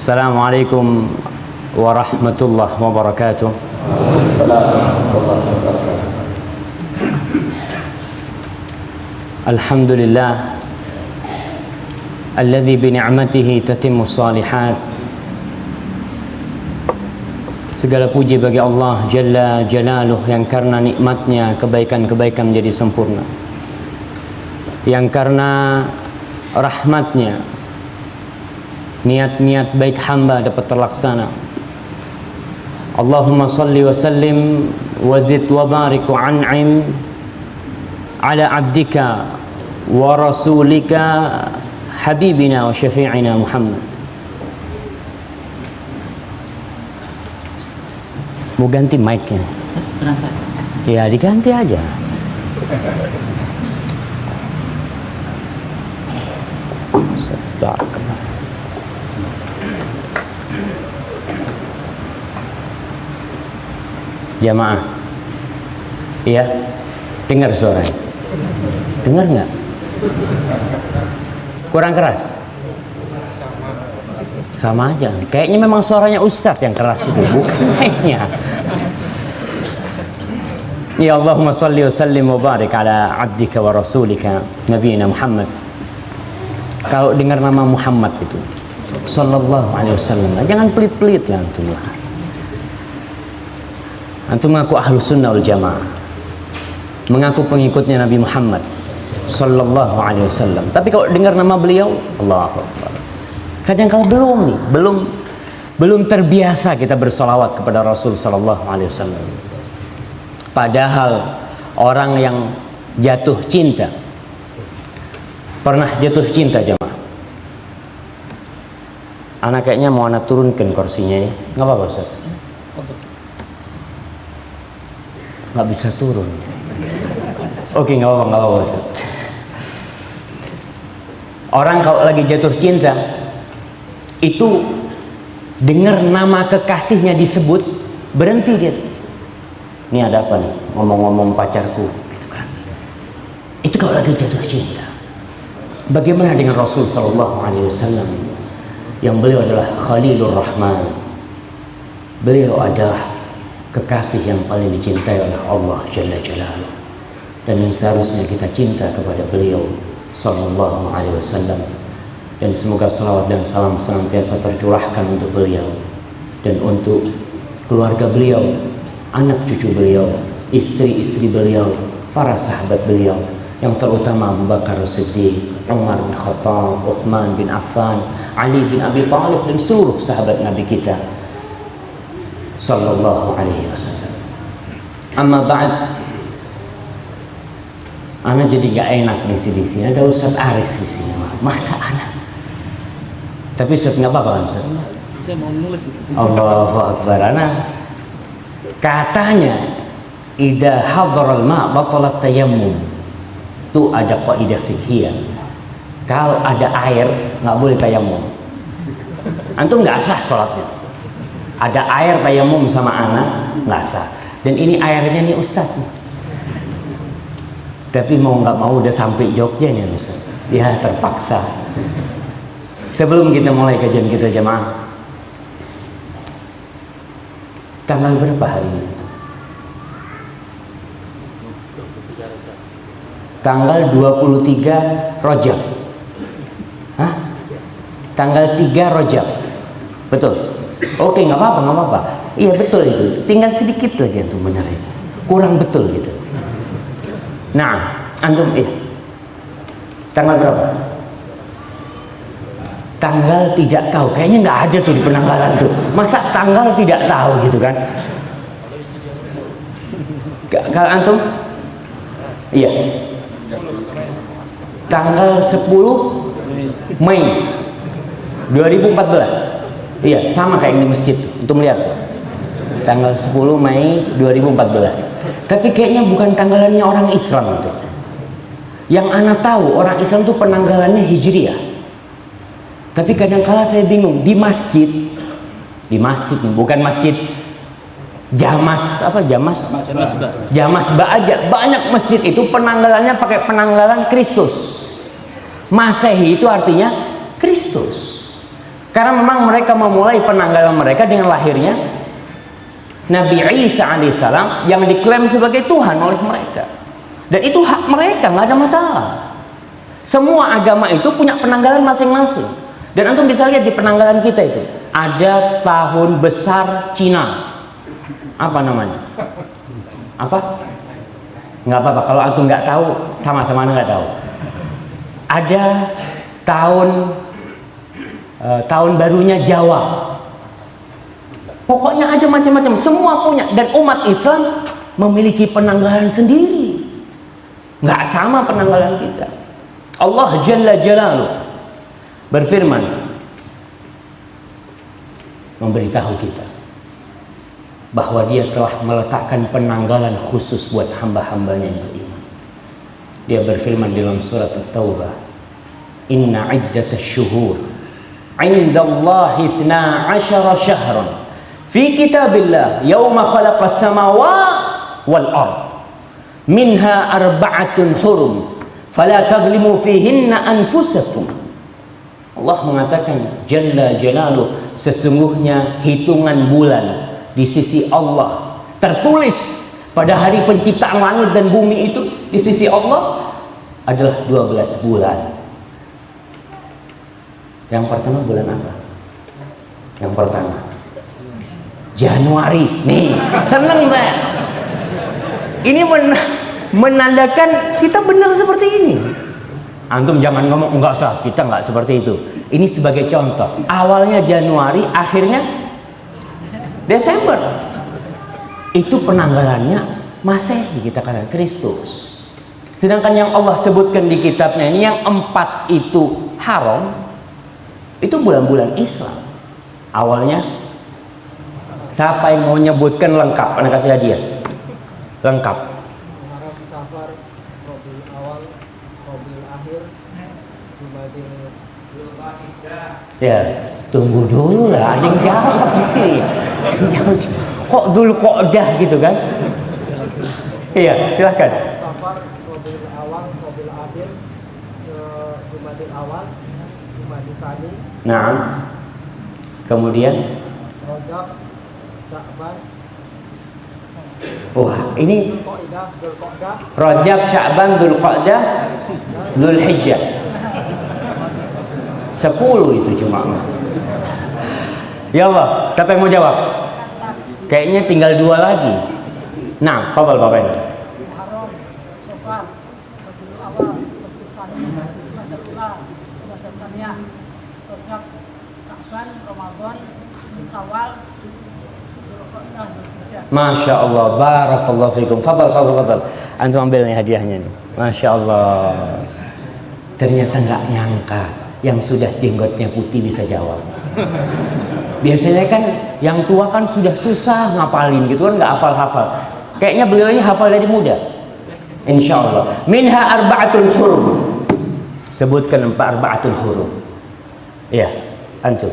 Assalamualaikum warahmatullahi wabarakatuh. Alhamdulillah alladzi bi ni'matihi tatimmu shalihat. Segala puji bagi Allah Jalla Jalaluh yang karena nikmatnya kebaikan-kebaikan menjadi sempurna, yang karena rahmatnya niat-niat baik hamba dapat terlaksana. Allahumma salli wa sallim wa zid wa barik wa an'im ala abdika wa rasulika habibina wa syafi'ina Muhammad. Mau ganti mic-nya? Ya diganti aja. Barakallah. Jamaah, iya, dengar suaranya? Dengar nggak? Kurang keras? Sama aja. Kayaknya memang suaranya Ustadz yang keras itu, bukan mic-nya. Ya Allahumma salli wa sallim wa barik ala abdika wa rasulika nabiyina Muhammad. Kalau dengar nama Muhammad itu sallallahu alaihi wasallam, jangan pelit-pelit lah antum lah. Antum mengaku ahlus sunnah wal jamaah, mengaku pengikutnya Nabi Muhammad sallallahu alaihi wasallam. Tapi kalau dengar nama beliau, Allahu Akbar. Kadang-kala belum terbiasa kita bersolawat kepada Rasul sallallahu alaihi wasallam. Padahal orang yang jatuh cinta, pernah jatuh cinta jamaah. Anak kayaknya mau anak turunkan kursinya ini. Nggak apa-apa Ustaz? Nggak bisa turun. Oke, nggak apa-apa Ustaz. Orang kalau lagi jatuh cinta itu dengar nama kekasihnya disebut, berhenti dia tuh. Ini ada apa nih? Ngomong-ngomong pacarku gitu kan. Itu kalau lagi jatuh cinta. Bagaimana dengan Rasul sallallahu alaihi wasallam yang beliau adalah Khalilur Rahman. Beliau adalah kekasih yang paling dicintai oleh Allah Jalla Jalaluh, dan yang seharusnya kita cinta kepada beliau sallallahu alaihi wasallam. Dan semoga salawat dan salam senantiasa tercurahkan untuk beliau dan untuk keluarga beliau, anak cucu beliau, istri-istri beliau, para sahabat beliau, yang terutama Abu Bakar As-Siddiq, Umar bin Khattab, Uthman bin Affan, Ali bin Abi Thalib, dan seluruh sahabat Nabi kita sallallahu alaihi wasallam. Amma ba'd, ana jadi gak enak nih di sini. Ada Ustaz Aris di sini. Masa ana? Tapi Ustaz nggak apa-apa kan Ustaz? Saya mau nulis. Allahu Akbar. Ana katanya idza hadaral ma batalat tayammum. Itu ada kaidah fikih. Kalau ada air nggak boleh tayamum. Antum nggak sah sholatnya. Ada air tayamum sama anak nggak sah. Dan ini airnya nih Ustadz. Tapi mau nggak mau udah sampai Jogja nih Ustaz. Ya terpaksa. Sebelum kita mulai kajian kita jemaah, tanggal berapa hari ini? Tanggal 23 Rajab. Hah? Tanggal 3 Rajab. Betul? Oke, nggak apa-apa. Iya betul itu. Tinggal sedikit lagi antum benar itu. Kurang betul gitu. Nah, antum tanggal berapa? Tanggal tidak tahu. Kayaknya nggak ada tuh di penanggalan tuh. Masa tanggal tidak tahu gitu kan? Kalau antum? Iya. Tanggal 10 Mei 2014. Iya, sama kayak di masjid. Untuk melihat tuh. Tanggal 10 Mei 2014. Tapi kayaknya bukan tanggalannya orang Islam itu. Yang ana tahu orang Islam tuh penanggalannya Hijriah. Tapi kadang-kala saya bingung di masjid nih, bukan masjid Jamas aja. Banyak masjid itu penanggalannya pakai penanggalan Kristus. Masehi itu artinya Kristus. Karena memang mereka memulai penanggalan mereka dengan lahirnya Nabi Isa alaihissalam yang diklaim sebagai Tuhan oleh mereka. Dan itu hak mereka, nggak ada masalah. Semua agama itu punya penanggalan masing-masing. Dan antum bisa lihat di penanggalan kita itu ada tahun besar Cina. Apa namanya? Apa? Nggak apa-apa. Kalau antum nggak tahu, sama-sama nggak tahu. Ada tahun barunya Jawa. Pokoknya ada macam-macam, semua punya. Dan umat Islam memiliki penanggalan sendiri, nggak sama penanggalan kita. Allah Jalla Jalaluh berfirman, memberitahu kita bahwa Dia telah meletakkan penanggalan khusus buat hamba-hambanya yang beriman. Dia berfirman dalam surat At-Taubah, Inna iddatasy syuhur 'indallahi 12 syahran fi kitabillah yauma khalaqas samawati wal ard minha arba'atun hurum fala tadhlimu fihinna anfusakum. Allah mengatakan Jalla Jalaluh, sesungguhnya hitungan bulan di sisi Allah tertulis pada hari penciptaan langit dan bumi itu di sisi Allah adalah 12 bulan. Yang pertama bulan apa? Yang pertama Januari. Nih, seneng saya. Ini menandakan kita benar seperti ini. Antum jangan ngomong enggak sah, kita enggak seperti itu. Ini sebagai contoh. Awalnya Januari, akhirnya Desember. Itu penanggalannya Masehi, kita katakan Kristus. Sedangkan yang Allah sebutkan di kitabnya ini yang 4 itu haram, itu bulan-bulan Islam. Awalnya siapa yang mau nyebutkan lengkap? Anda kasih hadiah. Lengkap. Safar, Rabiul Awal, Rabiul Akhir, Jumadil. Ya, tunggu dulu lah, ada yang jawab di sini. Kok Dzulqa'dah gitu kan? Iya, silahkan. Safar, Rabiul Awal, Rabiul Akhir, Jumadil Awal, Jumadil Tsani. Nah, kemudian Rajab, Sya'ban. wah, ini Dzulqa'dah, Rajab, Sya'ban, Dzulqa'dah, Dzulhijjah. 10 itu cuma. Ya Allah, siapa yang mau jawab? Kayaknya tinggal 2 lagi. Nah, fadhal Bapak. Muharram, Safar, Rabiul Awal, Rabiul Tsani, Jumadil Ula, Jumadil Tsaniyah, Rajab, Sya'ban, Ramadan, Syawal, Dzulqa'dah, Dzulhijjah. Masya Allah, barakallahu fikum. Fadhal. Antum ambil nih hadiahnya nih. Masya Allah. Ternyata nggak nyangka yang sudah jenggotnya putih bisa jawab. Biasanya kan yang tua kan sudah susah ngapalin gitu kan, nggak hafal-hafal. Kayaknya beliau ini hafal dari muda. Insya Allah. Minha arba'atul hurum. Sebutkan 4 arba'atul hurum. Iya, antum.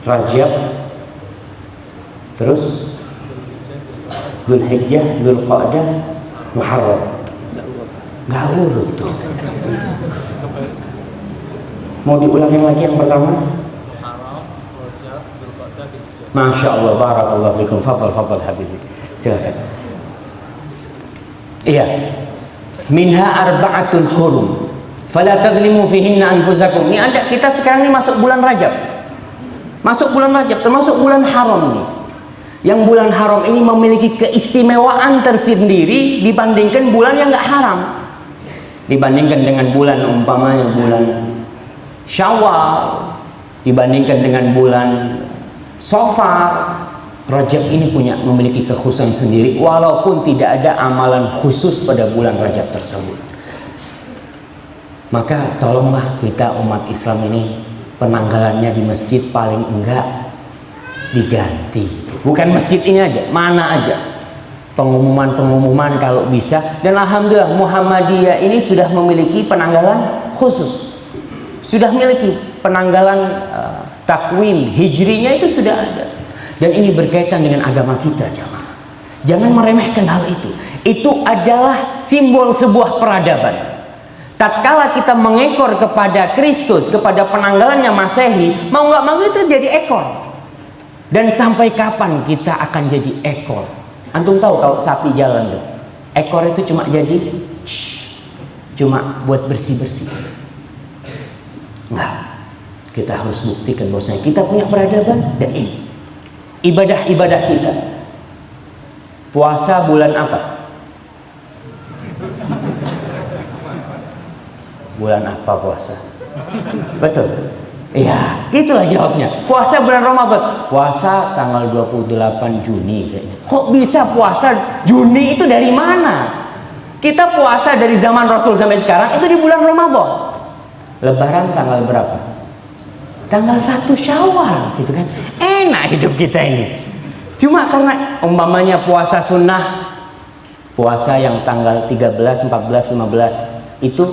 Rajab, terus Dzulhijjah, Dzulqa'dah, Muharram. Nggak urut tuh. Mau diulangin lagi yang pertama? Masya Allah, barakallahu fikum. Fadhal habibi. Silakan. Iya. Minha arba'atun hurum. Fala tadhlimu fihinna anfusakum. Ini ada, kita sekarang ini masuk bulan Rajab. Masuk bulan Rajab, termasuk bulan haram nih. Yang bulan haram ini memiliki keistimewaan tersendiri dibandingkan bulan yang nggak haram. Dibandingkan dengan bulan umpamanya bulan Syawal, dibandingkan dengan bulan Safar, Rajab ini memiliki kekhususan sendiri, walaupun tidak ada amalan khusus pada bulan Rajab tersebut. Maka tolonglah kita umat Islam ini penanggalannya di masjid paling enggak diganti. Bukan masjid ini aja, mana aja. Pengumuman kalau bisa. Dan alhamdulillah Muhammadiyah ini sudah memiliki penanggalan khusus. Sudah memiliki penanggalan takwim hijrinya itu sudah ada. Dan ini berkaitan dengan agama kita, jamaah. Jangan meremehkan hal itu. itu adalah simbol sebuah peradaban. Tatkala kita mengekor kepada Kristus, kepada penanggalannya Masehi, mau nggak mau itu jadi ekor. Dan sampai kapan kita akan jadi ekor? Antum tahu kalau sapi jalan tuh, ekor itu cuma jadi cuma buat bersih-bersih. Enggak. Kita harus buktikan bahwasanya kita punya peradaban, dan ini ibadah-ibadah kita. Puasa bulan apa? Bulan apa puasa? Betul? Iya, gitulah jawabnya. Puasa bulan Ramadan. Puasa tanggal 28 Juni kayaknya. Kok bisa puasa Juni itu dari mana? Kita puasa dari zaman Rasul sampai sekarang itu di bulan Ramadan. Lebaran tanggal berapa? Tanggal 1 Syawal, gitu kan. Enak hidup kita ini. Cuma karena umpamanya puasa sunnah, puasa yang tanggal 13, 14, 15 itu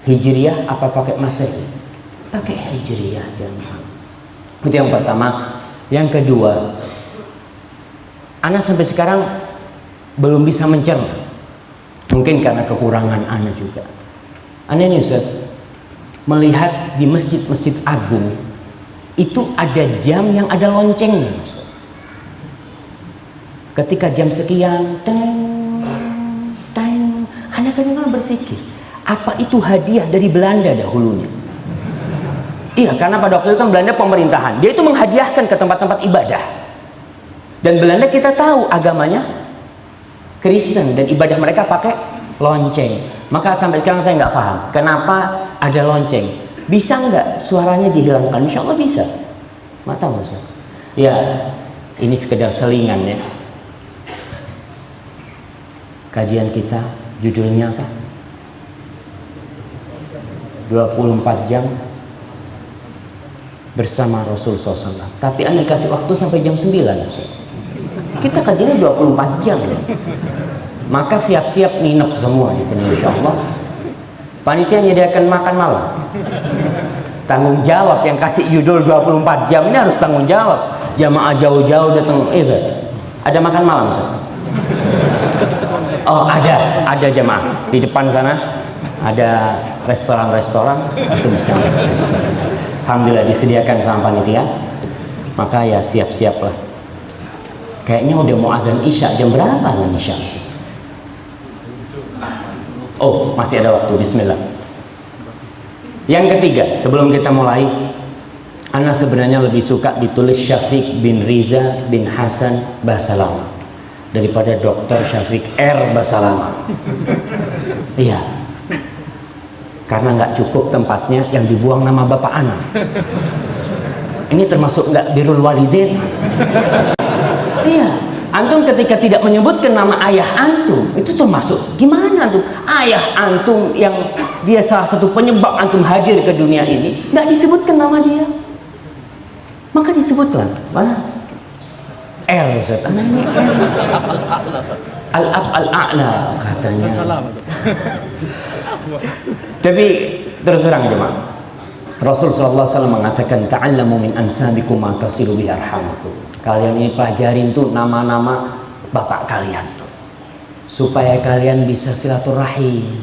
Hijriyah apa pakai Masehi? Pakai Hijriyah jemaah. Itu yang pertama. Yang kedua, ana sampai sekarang belum bisa mencerna. Mungkin karena kekurangan ana juga. Ana ini Ustaz, melihat di masjid-masjid agung itu ada jam yang ada loncengnya Ustaz. Ketika jam sekian, teng, teng, ana kadang-kadang berpikir, apa itu hadiah dari Belanda dahulunya? Iya, karena pada waktu itu kan Belanda pemerintahan. Dia itu menghadiahkan ke tempat-tempat ibadah. Dan Belanda kita tahu agamanya Kristen dan ibadah mereka pakai lonceng. Maka sampai sekarang saya nggak paham kenapa ada lonceng. Bisa nggak suaranya dihilangkan? Insya Allah bisa. Mata Ustaz. Ya, ini sekedar selingan ya. Kajian kita judulnya apa? 24 jam bersama Rasul SAW. Tapi Anda kasih waktu sampai jam 9. Kita kajiannya 24 jam. Maka siap-siap nginep semua di sini insya Allah. Panitia menyediakan makan malam. Tanggung jawab yang kasih judul 24 jam ini harus tanggung jawab. Jamaah jauh-jauh datang. Ada makan malam Ustaz? Oh ada jamaah di depan sana. Ada restoran-restoran itu bisa. Alhamdulillah disediakan sama panitia. Maka ya siap-siaplah. Kayaknya udah mau adzan Isya. Jam berapa adzan Isya? Oh, masih ada waktu. Bismillah. Yang ketiga, sebelum kita mulai, ana sebenarnya lebih suka ditulis Syafiq bin Riza bin Hasan Basalamah daripada Dr. Syafiq R. Basalamah. Iya. Karena nggak cukup tempatnya yang dibuang nama bapak anak. Ini termasuk nggak birrul walidain. Iya, antum ketika tidak menyebutkan nama ayah antum itu termasuk gimana antum? Ayah antum yang dia salah satu penyebab antum hadir ke dunia ini nggak disebutkan nama dia, maka disebutlah mana? R Ustaz. Anak ini R. Al-ab al-a'la katanya. Tapi terus terang jemaah, Rasul sallallahu alaihi wasallam mengatakan ta'allamu min ansabikum ma tasilu bi arhamakum. Kalian ini pelajarin tuh nama-nama bapak kalian tuh, supaya kalian bisa silaturahim,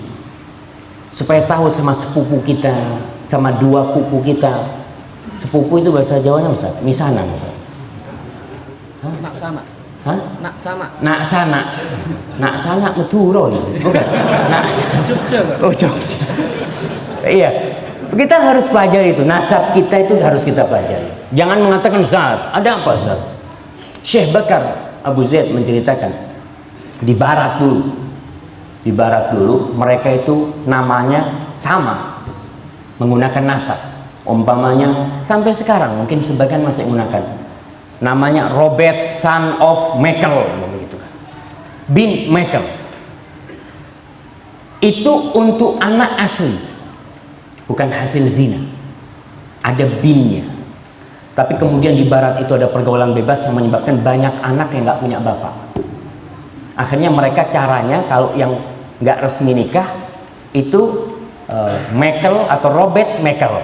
supaya tahu sama sepupu kita, sama dua pupu kita. Sepupu itu bahasa Jawanya Ustaz, misanan Ustaz. Nak sama. Hah? Nak sama. Nak sana. Nak sana Madura gitu. Bukan. Nak Jogja. Oh, Jogja. Iya. Kita harus pelajari itu. Nasab kita itu harus kita pelajari. Jangan mengatakan Ustaz, ada apa Ustaz? Syekh Bakar Abu Zaid menceritakan di barat dulu. Di barat dulu mereka itu namanya sama. Menggunakan nasab. Umpamanya sampai sekarang mungkin sebagian masih menggunakan namanya Robert son of Michael begitu kan. Bin Michael. Itu untuk anak asli. Bukan hasil zina. Ada binnya. Tapi kemudian di barat itu ada pergaulan bebas yang menyebabkan banyak anak yang nggak punya bapak. Akhirnya mereka caranya kalau yang nggak resmi nikah itu Michael atau Robert Michael.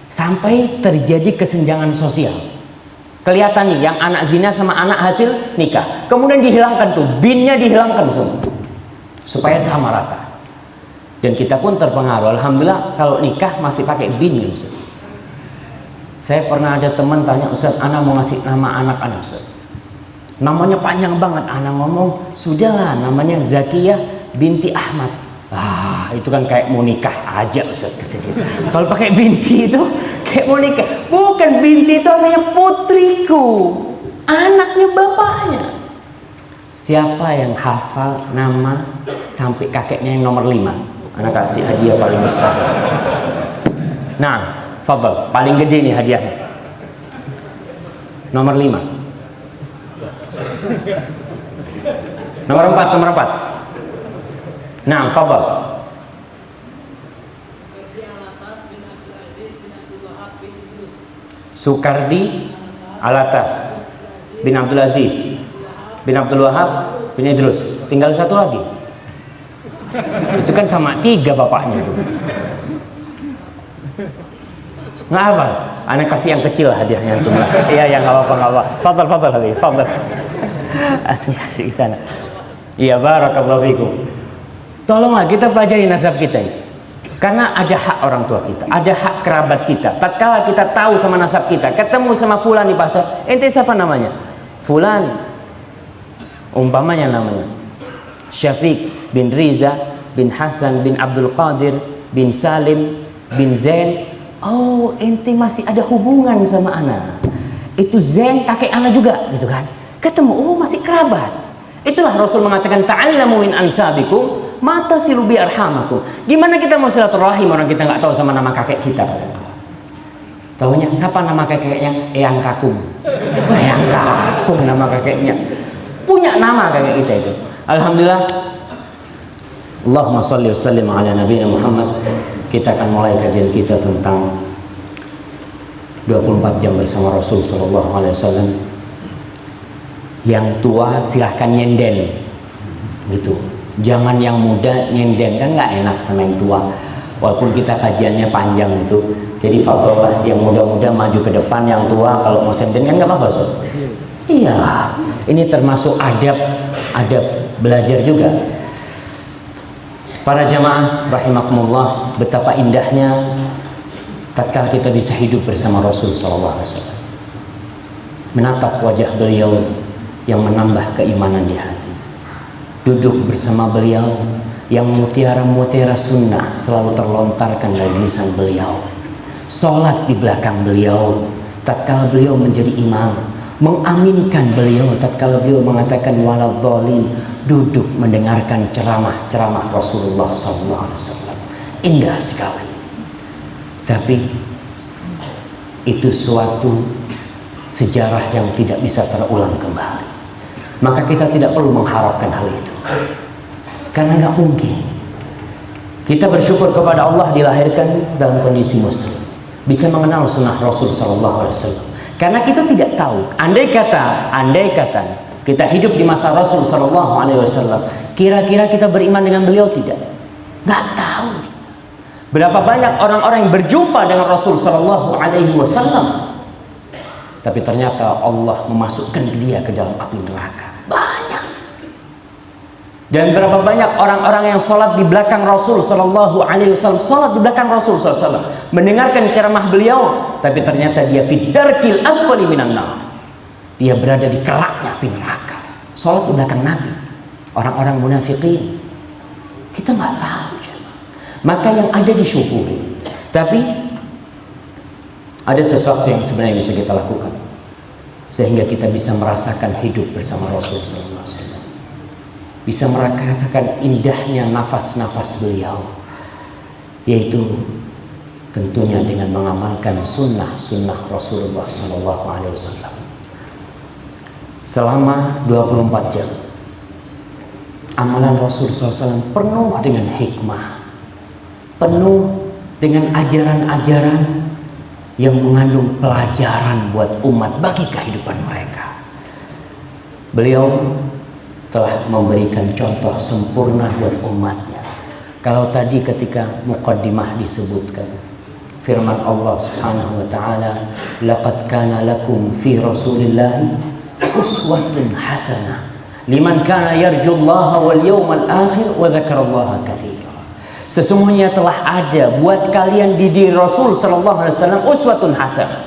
Sampai terjadi kesenjangan sosial. Kelihatan nih yang anak zina sama anak hasil nikah. Kemudian dihilangkan tuh, binnya dihilangkan semua. Supaya sama rata. Dan kita pun terpengaruh. Alhamdulillah kalau nikah masih pakai bin ya Ustaz. Saya pernah ada teman tanya, Ustaz, anak mau ngasih nama anak anak Ustaz. Namanya panjang banget. Anak ngomong, sudahlah namanya Zakiyah binti Ahmad. Ah, itu kan kayak mau nikah aja Ustaz, kata dia. Kalau pakai binti itu kayak mau nikah. Bukan, binti itu namanya putriku, anaknya bapaknya. Siapa yang hafal nama sampai kakeknya yang nomor 5? Anak kasih hadiah paling besar. Nah, fadhal, paling gede nih hadiahnya. Nomor 5. Nomor 4. Nah, fadhal. Sukardi Alatas bin Abdul Aziz bin Abdul Wahab bin Idrus. Tinggal satu lagi. Itu kan sama 3 bapaknya itu. Nggak hafal? Anak kasih yang kecil hadiahnya antum lah. Iya, yang nggak apa-apa. Fadhal Habib, fadhal. Antum kasih ke sana. Iya, barakallahu fikum. Tolonglah kita pelajari nasab kita ini. Karena ada hak orang tua kita, ada hak kerabat kita. Tatkala kita tahu sama nasab kita, ketemu sama fulan di pasar, ente siapa namanya? Fulan. Umpamanya namanya Syafiq bin Riza bin Hasan bin Abdul Qadir bin Salim bin Zain. Oh, ente masih ada hubungan sama anak. Itu Zain kakek anak juga, gitu kan? Ketemu, oh masih kerabat. Itulah Rasul mengatakan ta'allamu min ansabikum mata silubi arhamakum. Gimana kita mau silaturahim orang kita nggak tahu sama nama kakek kita? Tahunya siapa nama kakeknya? Eyang Kakung. Eyang Kakung nama kakeknya. Punya nama kakek kita itu. Alhamdulillah. Allahumma shalli wa sallim ala nabiyina Muhammad. Kita akan mulai kajian kita tentang 24 jam bersama Rasul sallallahu alaihi wasallam. Yang tua silahkan nyenden, gitu. Jangan yang muda nyenden, kan nggak enak sama yang tua. Walaupun kita kajiannya panjang itu, jadi faktorlah yang muda-muda maju ke depan, yang tua kalau mau senden kan nggak apa-apa, so. Iyalah, ini termasuk adab belajar juga. Para jamaah rahimakumullah, betapa indahnya tatkala kita bisa hidup bersama Rasul sallallahu alaihi wasallam. Menatap wajah beliau yang menambah keimanan di hati. Duduk bersama beliau yang mutiara-mutiara sunnah selalu terlontarkan dari lisan beliau. Sholat di belakang beliau tatkala beliau menjadi imam. Mengaminkan beliau tatkala beliau mengatakan waladhdallin. Duduk mendengarkan ceramah-ceramah Rasulullah SAW. Indah sekali. Tapi itu suatu sejarah yang tidak bisa terulang kembali. Maka kita tidak perlu mengharapkan hal itu, karena nggak mungkin. Kita bersyukur kepada Allah dilahirkan dalam kondisi muslim, bisa mengenal sunnah Rasul sallallahu alaihi wasallam. Karena kita tidak tahu, andai kata kita hidup di masa Rasul sallallahu alaihi wasallam, kira-kira kita beriman dengan beliau tidak? Nggak tahu. Berapa banyak orang-orang yang berjumpa dengan Rasul sallallahu alaihi wasallam, tapi ternyata Allah memasukkan dia ke dalam api neraka. Banyak. Dan berapa banyak orang-orang yang sholat di belakang Rasul sallallahu alaihi wasallam, sholat di belakang Rasul sallallahu alaihi wasallam, mendengarkan ceramah beliau, tapi ternyata dia fi darkil asfali minan nar. Dia berada di keraknya api neraka. Sholat di belakang Nabi. Orang-orang munafikin. Kita nggak tahu. Maka yang ada disyukuri. Tapi ada sesuatu yang sebenarnya bisa kita lakukan sehingga kita bisa merasakan hidup bersama Rasul sallallahu alaihi wasallam. Bisa merasakan indahnya nafas-nafas beliau, yaitu tentunya dengan mengamalkan sunnah-sunnah Rasulullah sallallahu alaihi wasallam. Selama 24 jam amalan Rasul sallallahu alaihi wasallam penuh dengan hikmah, penuh dengan ajaran-ajaran yang mengandung pelajaran buat umat bagi kehidupan mereka. Beliau telah memberikan contoh sempurna buat umatnya. Kalau tadi ketika muqaddimah disebutkan firman Allah Subhanahu wa taala, "Laqad kana lakum fi Rasulillahi uswatun hasanah liman kana yarjullaha wal yawmal akhir wa dzakarallaha katsira." Sesungguhnya telah ada buat kalian di diri Rasul sallallahu alaihi wasallam uswatun hasanah,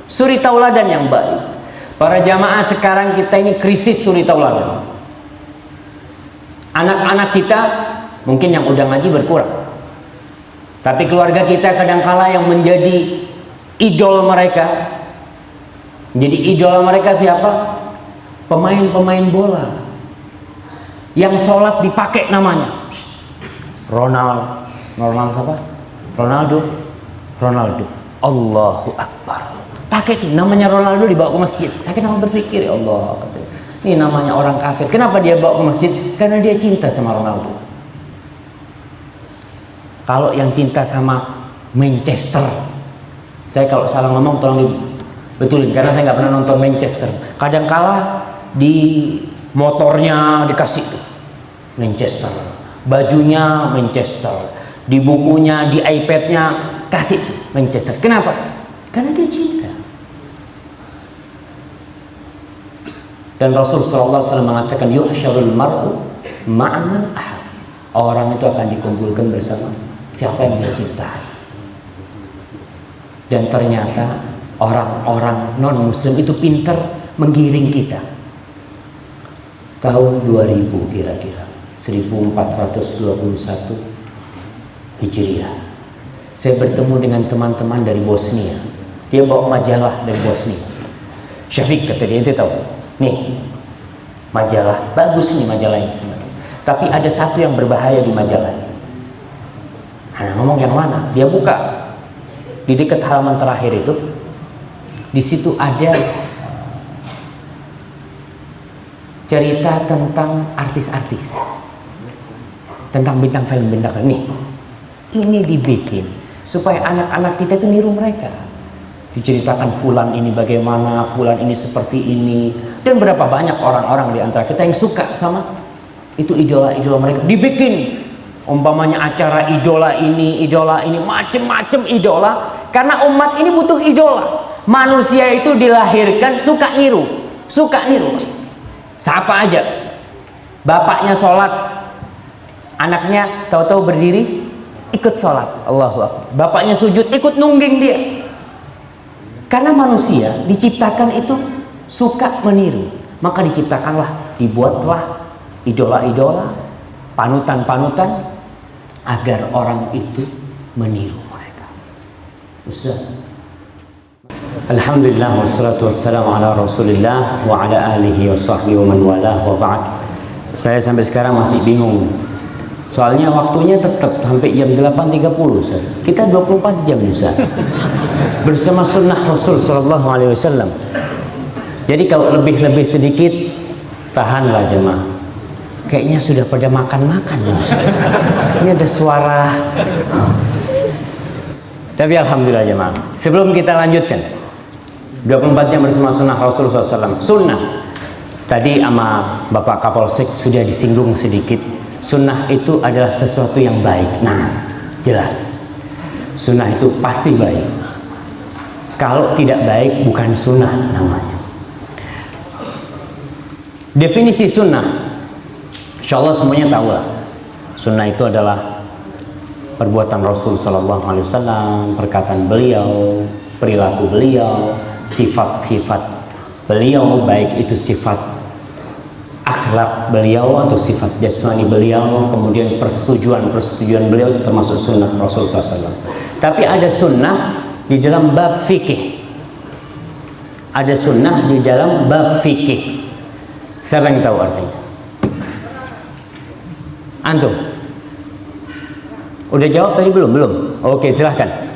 suri tauladan yang baik. Para jamaah, sekarang kita ini krisis suri tauladan. Anak-anak kita mungkin yang udah ngaji berkurang, tapi keluarga kita kadangkala yang menjadi idol mereka. Jadi idola mereka siapa? Pemain-pemain bola yang sholat dipakai namanya. Ronaldo siapa? Ronaldo. Allahu Akbar. Pakai itu namanya Ronaldo, dibawa ke masjid. Saya kenapa berpikir, ya Allah, ini namanya orang kafir. Kenapa dia bawa ke masjid? Karena dia cinta sama Ronaldo. Kalau yang cinta sama Manchester, saya kalau salah ngomong tolong dibetulin, karena saya nggak pernah nonton Manchester. Kadangkala di motornya dikasih tuh Manchester, bajunya Manchester, di bukunya, di iPadnya kasih tuh Manchester. Kenapa? Karena dia cinta. Dan Rasul SAW mengatakan, yuhsyarul mar'u ma'aman ahab. Orang itu akan dikumpulkan bersama siapa yang dia cintai. Dan ternyata orang-orang non-muslim itu pintar menggiring kita. Tahun 2000 kira-kira 1421 Hijriah, saya bertemu dengan teman-teman dari Bosnia. Dia bawa majalah dari Bosnia. Syafiq kata dia, itu tahu, nih majalah bagus, nih majalah ini sebenarnya, tapi ada satu yang berbahaya di majalah ini. Anak ngomong yang mana? Dia buka di dekat halaman terakhir itu, di situ ada cerita tentang artis-artis, tentang bintang film, bintang film. Nih, ini dibikin supaya anak-anak kita itu niru mereka. Diceritakan fulan ini bagaimana, fulan ini seperti ini, dan berapa banyak orang-orang di antara kita yang suka sama itu idola-idola mereka. Dibikin umpamanya acara idola ini, macem-macem idola, karena umat ini butuh idola. Manusia itu dilahirkan suka niru. Siapa aja, bapaknya sholat, anaknya tahu-tahu berdiri ikut sholat, Allahu Akbar. Bapaknya sujud ikut nungging dia. Karena manusia diciptakan itu suka meniru, maka diciptakanlah, dibuatlah idola-idola, panutan-panutan, agar orang itu meniru mereka. Ustaz. Alhamdulillah wassalatu wassalamu ala Rasulillah wa ala alihi wa sahbihi wa man walah wa ba'd. Saya sampai sekarang masih bingung. Soalnya waktunya tetap sampai jam 8.30 Ustaz. Kita 24 jam Ustaz. Bersama sunnah Rasul sallallahu alaihi wasallam. Jadi kalau lebih sedikit tahanlah jemaah. Kayaknya sudah pada makan-makan ya Ustaz. Ini ada suara. Tapi alhamdulillah jemaah. Sebelum kita lanjutkan 24 jam bersama sunnah Rasul SAW. Sunnah tadi sama Bapak Kapolsek sudah disinggung sedikit. Sunnah itu adalah sesuatu yang baik. Nah, jelas sunnah itu pasti baik. Kalau tidak baik bukan sunnah namanya. Definisi sunnah, insya Allah semuanya tahu lah. Sunnah itu adalah perbuatan Rasul Sallallahu Alaihi Wasallam, perkataan beliau, perilaku beliau, sifat-sifat beliau, baik itu sifat akhlak beliau atau sifat jasmani beliau, kemudian persetujuan beliau itu termasuk sunnah Rasul SAW. Tapi ada sunnah di dalam bab fikih. Ada sunnah di dalam bab fikih. Siapa yang tahu artinya? Antum? Udah jawab tadi belum? Belum? Oke, silahkan.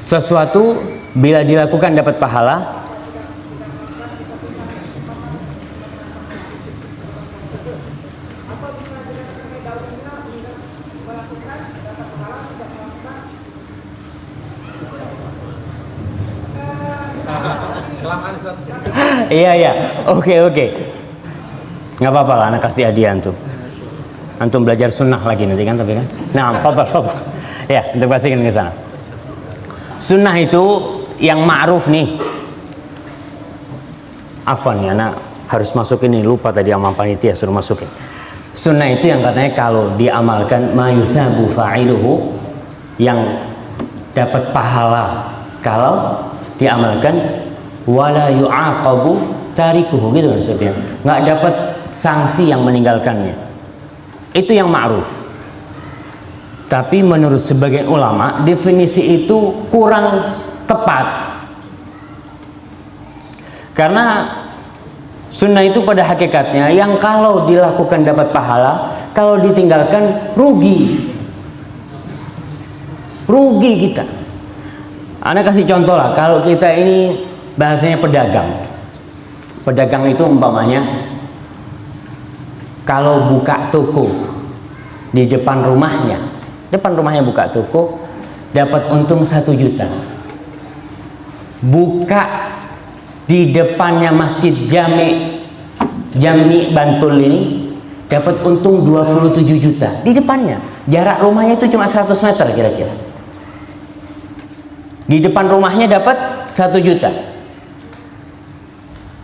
Sesuatu bila dilakukan dapat pahala. Iya. Oke. Nggak apa-apa lah, anak kasih hadiah antum. Antum belajar sunnah lagi nanti kan, tapi kan. Nah, fadhal. Ya, untuk pastikan ke sana. Sunnah itu yang ma'ruf nih. Afwan ya, anak harus masukin ini, lupa tadi sama panitia suruh masukin. Sunnah itu yang katanya kalau diamalkan mayusabu fa'iluhu, yang dapat pahala kalau diamalkan, wala yu'aqabu tarikuhu, gitu maksudnya. Nggak dapat sanksi yang meninggalkannya. Itu yang ma'ruf. Tapi menurut sebagian ulama, definisi itu kurang tepat. Karena sunnah itu pada hakikatnya yang kalau dilakukan dapat pahala, kalau ditinggalkan rugi. Rugi kita. Anda kasih contoh lah, kalau kita ini bahasanya pedagang. Pedagang itu umpamanya kalau buka toko di depan rumahnya buka toko, dapat untung 1 juta. Buka di depannya Masjid Jami Bantul ini, dapat untung 27 juta. Di depannya, jarak rumahnya itu cuma 100 meter kira-kira. Di depan rumahnya dapat 1 juta.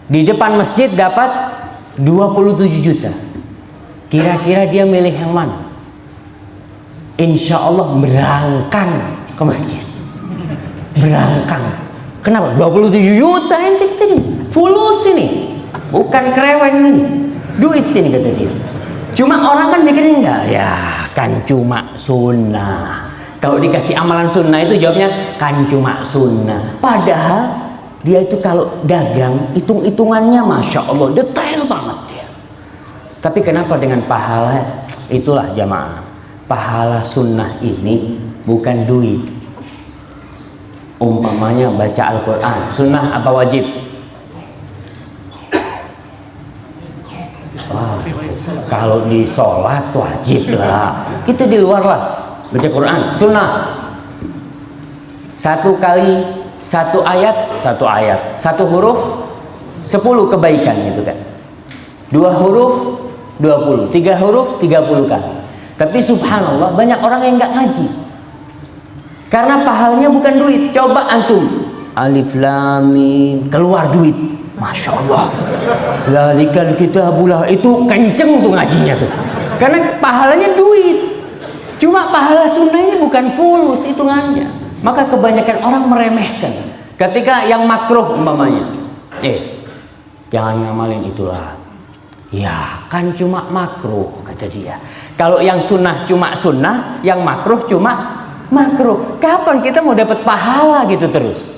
Di depan masjid dapat 27 juta. Kira-kira dia milih yang mana? Insya Allah merangkang ke masjid. Merangkang. Kenapa? 27 juta ente ini. Fulus ini. Bukan kereweng ini. Duit ini kata dia. Cuma orang kan mikirin enggak? Ya kan cuma sunnah. Kalau dikasih amalan sunnah itu jawabnya kan cuma sunnah. Padahal dia itu kalau dagang hitung-hitungannya Masya Allah detail banget dia. Tapi kenapa dengan pahala? Itulah jamaah, pahala sunnah ini bukan duit. Umpamanya baca Al-Quran, sunnah apa wajib? Kalau di sholat wajib lah. Kita di luar lah baca Quran, sunnah. 1 kali 1 ayat, 1 huruf 10 kebaikan gitu kan. 2 huruf 20, 3 huruf 30 kali. Tapi subhanallah banyak orang yang nggak ngaji karena pahalanya bukan duit. Coba antum alif lam mim keluar duit, Masya Allah, zalikal kitabullah, itu kenceng tuh ngajinya tuh karena pahalanya duit. Cuma pahala sunnah ini bukan fulus hitungannya. Maka kebanyakan orang meremehkan ketika yang makruh umpamanya, jangan ngamalin itulah. Ya kan cuma makruh kata dia. Kalau yang sunnah cuma sunnah, yang makruh cuma makruh. Kapan kita mau dapat pahala gitu terus?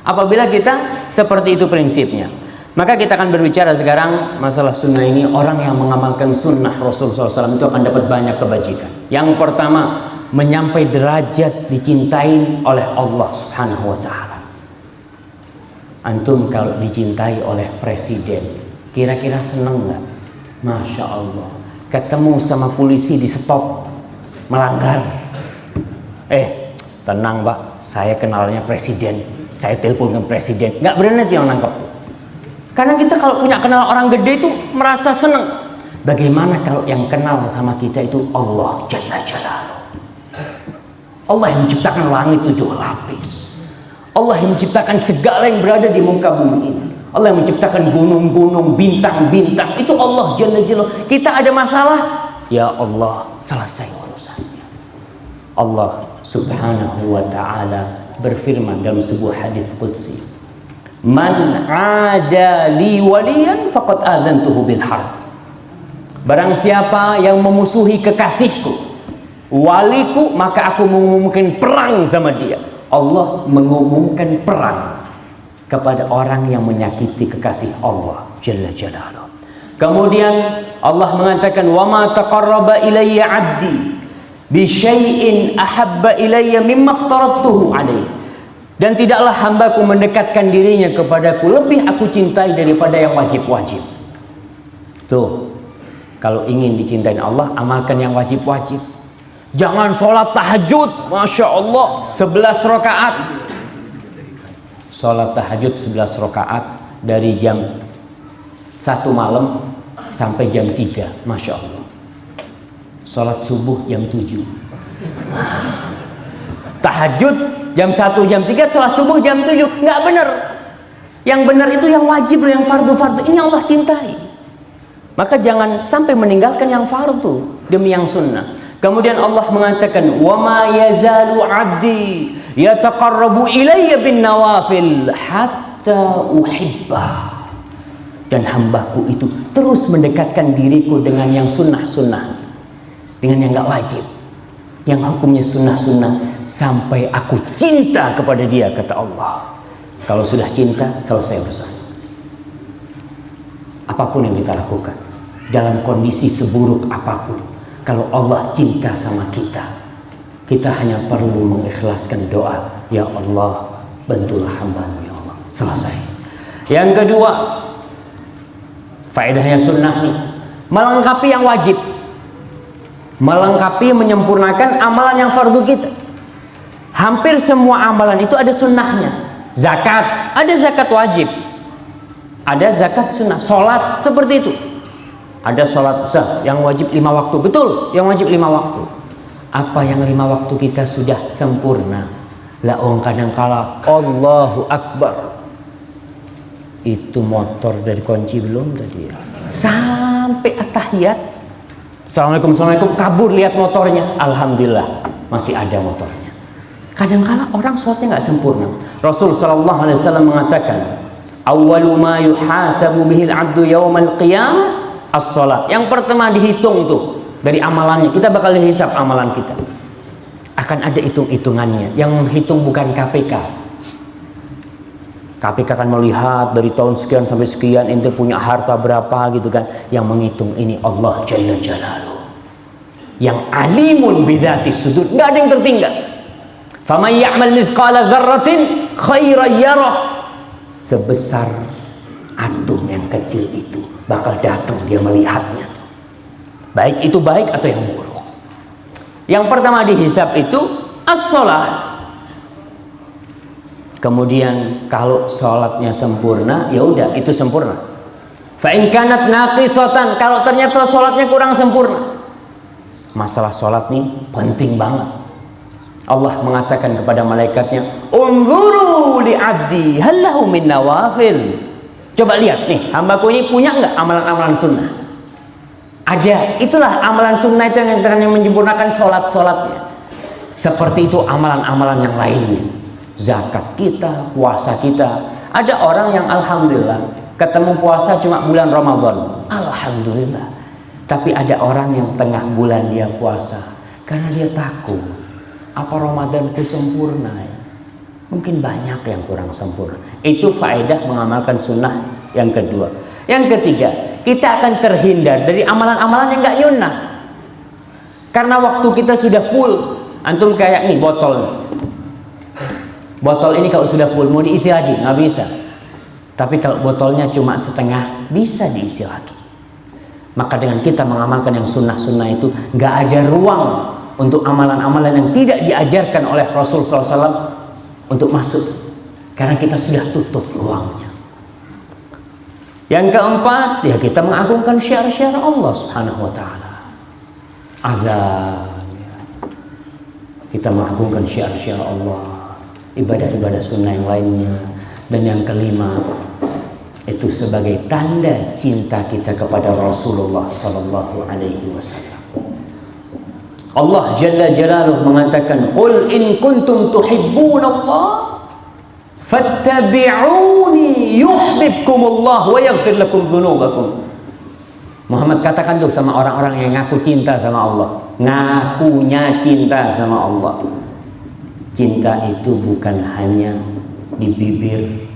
Apabila kita seperti itu prinsipnya. Maka kita akan berbicara sekarang masalah sunnah ini. Orang yang mengamalkan sunnah Rasulullah SAW itu akan dapat banyak kebajikan. Yang pertama, menyampai derajat dicintai oleh Allah Subhanahu wa Ta'ala. Antum kalau dicintai oleh presiden, kira-kira seneng nggak? Masya Allah. Ketemu sama polisi di stop melanggar, tenang Pak, saya kenalnya presiden, saya telepon ke presiden. Nggak berani yang nangkap tuh. Karena kita kalau punya kenal orang gede itu merasa seneng. Bagaimana kalau yang kenal sama kita itu Allah Jalla Jalaluhu? Allah yang menciptakan langit 7 lapis. Allah yang menciptakan segala yang berada di muka bumi ini. Allah yang menciptakan gunung-gunung, bintang-bintang. Itu Allah Jalla Jalaluhu. Kita ada masalah, ya Allah selesai urusannya. Allah Subhanahu wa Ta'ala berfirman dalam sebuah hadis qudsi, man ada li waliyan faqad adzantuhu bil harb. Barang siapa yang memusuhi kekasihku, waliku, maka aku mengumumkan perang sama dia. Allah mengumumkan perang kepada orang yang menyakiti kekasih Allah Jalla Jalaluhu. Kemudian Allah mengatakan, wa ma taqarraba ilayya 'abdi bi syai'in ahabba ilayya mimma aftaradtuhu alaihi. Dan tidaklah hambaku mendekatkan dirinya kepadaku lebih aku cintai daripada yang wajib-wajib. Tuh, kalau ingin dicintai Allah, amalkan yang wajib-wajib. Jangan sholat tahajud, Masya Allah 11 rakaat. Sholat tahajud 11 rakaat dari jam 1 malam sampai jam 3, Masya Allah. Sholat subuh jam 7, tahajud jam 1, jam 3, sholat subuh jam 7. Nggak benar. Yang benar itu yang wajib, yang fardu-fardu. Ini Allah cintai. Maka jangan sampai meninggalkan yang fardu demi yang sunnah. Kemudian Allah mengatakan, wa ma yazalu 'abdi yataqarrabu ilayya bin nawafil hatta uhibbah. Dan hambaku itu terus mendekatkan diriku dengan yang sunnah-sunnah, dengan yang gak wajib, yang hukumnya sunnah-sunnah, sampai aku cinta kepada dia, kata Allah. Kalau sudah cinta, selesai urusan. Apapun yang kita lakukan, dalam kondisi seburuk apapun, kalau Allah cinta sama kita, kita hanya perlu mengikhlaskan doa, ya Allah, bantulah hamba-Mu ya Allah. Selesai. Yang kedua, faedahnya sunnah nih, melengkapi yang wajib, melengkapi, menyempurnakan amalan yang fardu kita. Hampir semua amalan itu ada sunnahnya. Zakat, ada zakat wajib, ada zakat sunnah. Sholat seperti itu, ada sholat sah yang wajib 5 waktu, betul, yang wajib 5 waktu. Apa yang 5 waktu kita sudah sempurna? Laung kadangkala Allahu Akbar, itu motor dari kunci belum tadi ya, sampai at-tahiyat, Assalamualaikum, Assalamualaikum, kabur lihat motornya, alhamdulillah masih ada motornya. Kadangkala orang sholatnya nggak sempurna. Rasul sallallahu alaihi wasallam mengatakan, awwalu ma yuhasabu bihil abdu yaumal qiyamah as-shalat. Yang pertama dihitung tuh dari amalannya, kita bakal dihisap amalan kita. Akan ada hitung-hitungannya. Yang menghitung bukan KPK. KPK akan melihat dari tahun sekian sampai sekian ente punya harta berapa gitu kan. Yang menghitung ini Allah Jalla Jalaluhu, yang alimun bidzati sudur, nggak ada yang tertinggal. Faman ya'mal mithqala dzarratin khairan yarah. Sebesar atom yang kecil itu bakal datang dia melihatnya, baik itu baik atau yang buruk. Yang pertama dihisab itu as-shalah. Kemudian kalau sholatnya sempurna, ya udah itu sempurna. Fa in kanat naqisatan, kalau ternyata sholatnya kurang sempurna. Masalah sholat nih penting banget. Allah mengatakan kepada malaikatnya, unzuru li abdi hal lahu min nawafil. Coba lihat nih, hambaku ini punya nggak amalan-amalan sunnah? Ada. Itulah amalan sunnah itu yang menyempurnakan sholat-sholatnya. Seperti itu amalan-amalan yang lainnya. Zakat kita, puasa kita. Ada orang yang alhamdulillah ketemu puasa cuma bulan Ramadan, alhamdulillah. Tapi ada orang yang tengah bulan dia puasa karena dia takut, apa Ramadanku sempurna ya? Mungkin banyak yang kurang sempurna. Itu faedah mengamalkan sunnah yang kedua. Yang ketiga, kita akan terhindar dari amalan-amalan yang gak nyunnah. Karena waktu kita sudah full. Antum kayak nih botol. Botol ini kalau sudah full mau diisi lagi nggak bisa. Tapi kalau botolnya cuma setengah, bisa diisi lagi. Maka dengan kita mengamalkan yang sunnah-sunnah itu, nggak ada ruang untuk amalan-amalan yang tidak diajarkan oleh Rasul SAW untuk masuk, karena kita sudah tutup ruangnya. Yang keempat, ya kita mengagungkan syiar-syiar Allah Subhanahu wa taala. Azan, kita mengagungkan syiar-syiar Allah, ibadah-ibadah sunnah yang lainnya. Dan yang kelima, itu sebagai tanda cinta kita kepada Rasulullah sallallahu alaihi wasallam. Allah Jalla Jalaluhu mengatakan, "Qul in kuntum tuhibbunallah fattabi'uni yuhibbukumullah wa yaghfir lakum dzunubakum." Muhammad katakan tuh sama orang-orang yang ngaku cinta sama Allah, ngakunya cinta sama Allah. Cinta itu bukan hanya di bibir.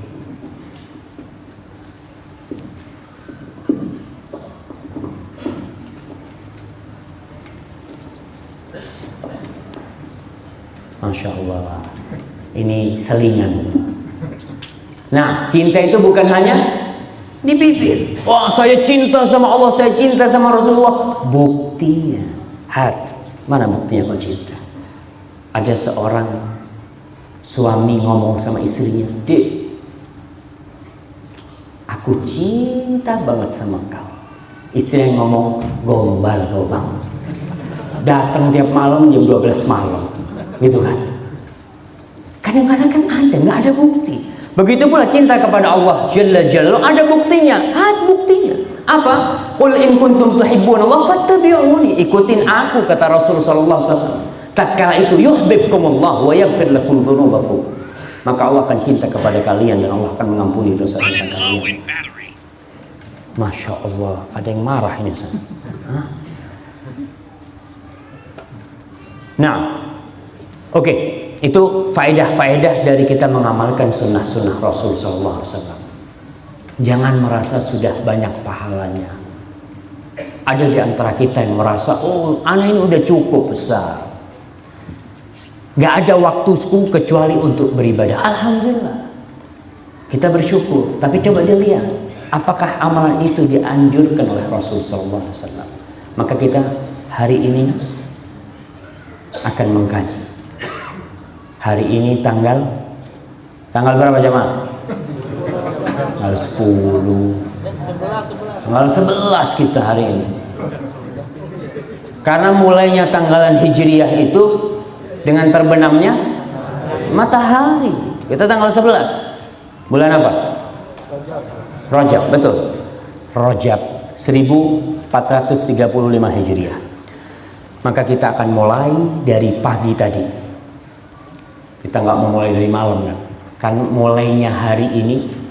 Masya Allah, ini selingan. Nah, cinta itu bukan hanya di bibir. Wah, saya cinta sama Allah, saya cinta sama Rasulullah. Buktinya, mana buktinya kau cinta? Ada seorang suami ngomong sama istrinya, "Dek, aku cinta banget sama kau. Istri yang ngomong, gombal kau bang. Datang tiap malam jam 12 malam. Gitu kan. Kadang-kadang kan ada, nggak ada bukti. Begitu pula cinta kepada Allah Jalla Jalla, ada buktinya. Buktinya. Apa? Qul in kuntum tuhibbunallah fattabi'uni. Ikutin aku, kata Rasul sallallahu alaihi wasallam. Tatkala itu yuhibbukumullah wa yaghfir lakum dzunubakum. Maka Allah akan cinta kepada kalian dan Allah akan mengampuni dosa-dosa kalian. Masya Allah, ada yang marah ini Ustaz. Nah, oke, itu faedah-faedah dari kita mengamalkan sunnah-sunnah Rasul sallallahu alaihi wasallam. Jangan merasa sudah banyak pahalanya. Ada di antara kita yang merasa, oh, anak ini udah cukup besar. Gak ada waktuku kecuali untuk beribadah. Alhamdulillah, kita bersyukur. Tapi coba dilihat, apakah amalan itu dianjurkan oleh Rasul sallallahu alaihi wasallam. Maka kita hari ini akan mengkaji. Hari ini tanggal berapa jemaah? Tanggal 10. Tanggal 11 kita hari ini. Karena mulainya tanggalan Hijriyah itu dengan terbenamnya matahari. Kita tanggal 11. Bulan apa? Rajab, betul. Rajab 1435 Hijriah. Maka kita akan mulai dari pagi tadi. Kita nggak mau mulai dari malam kan mulainya hari ini.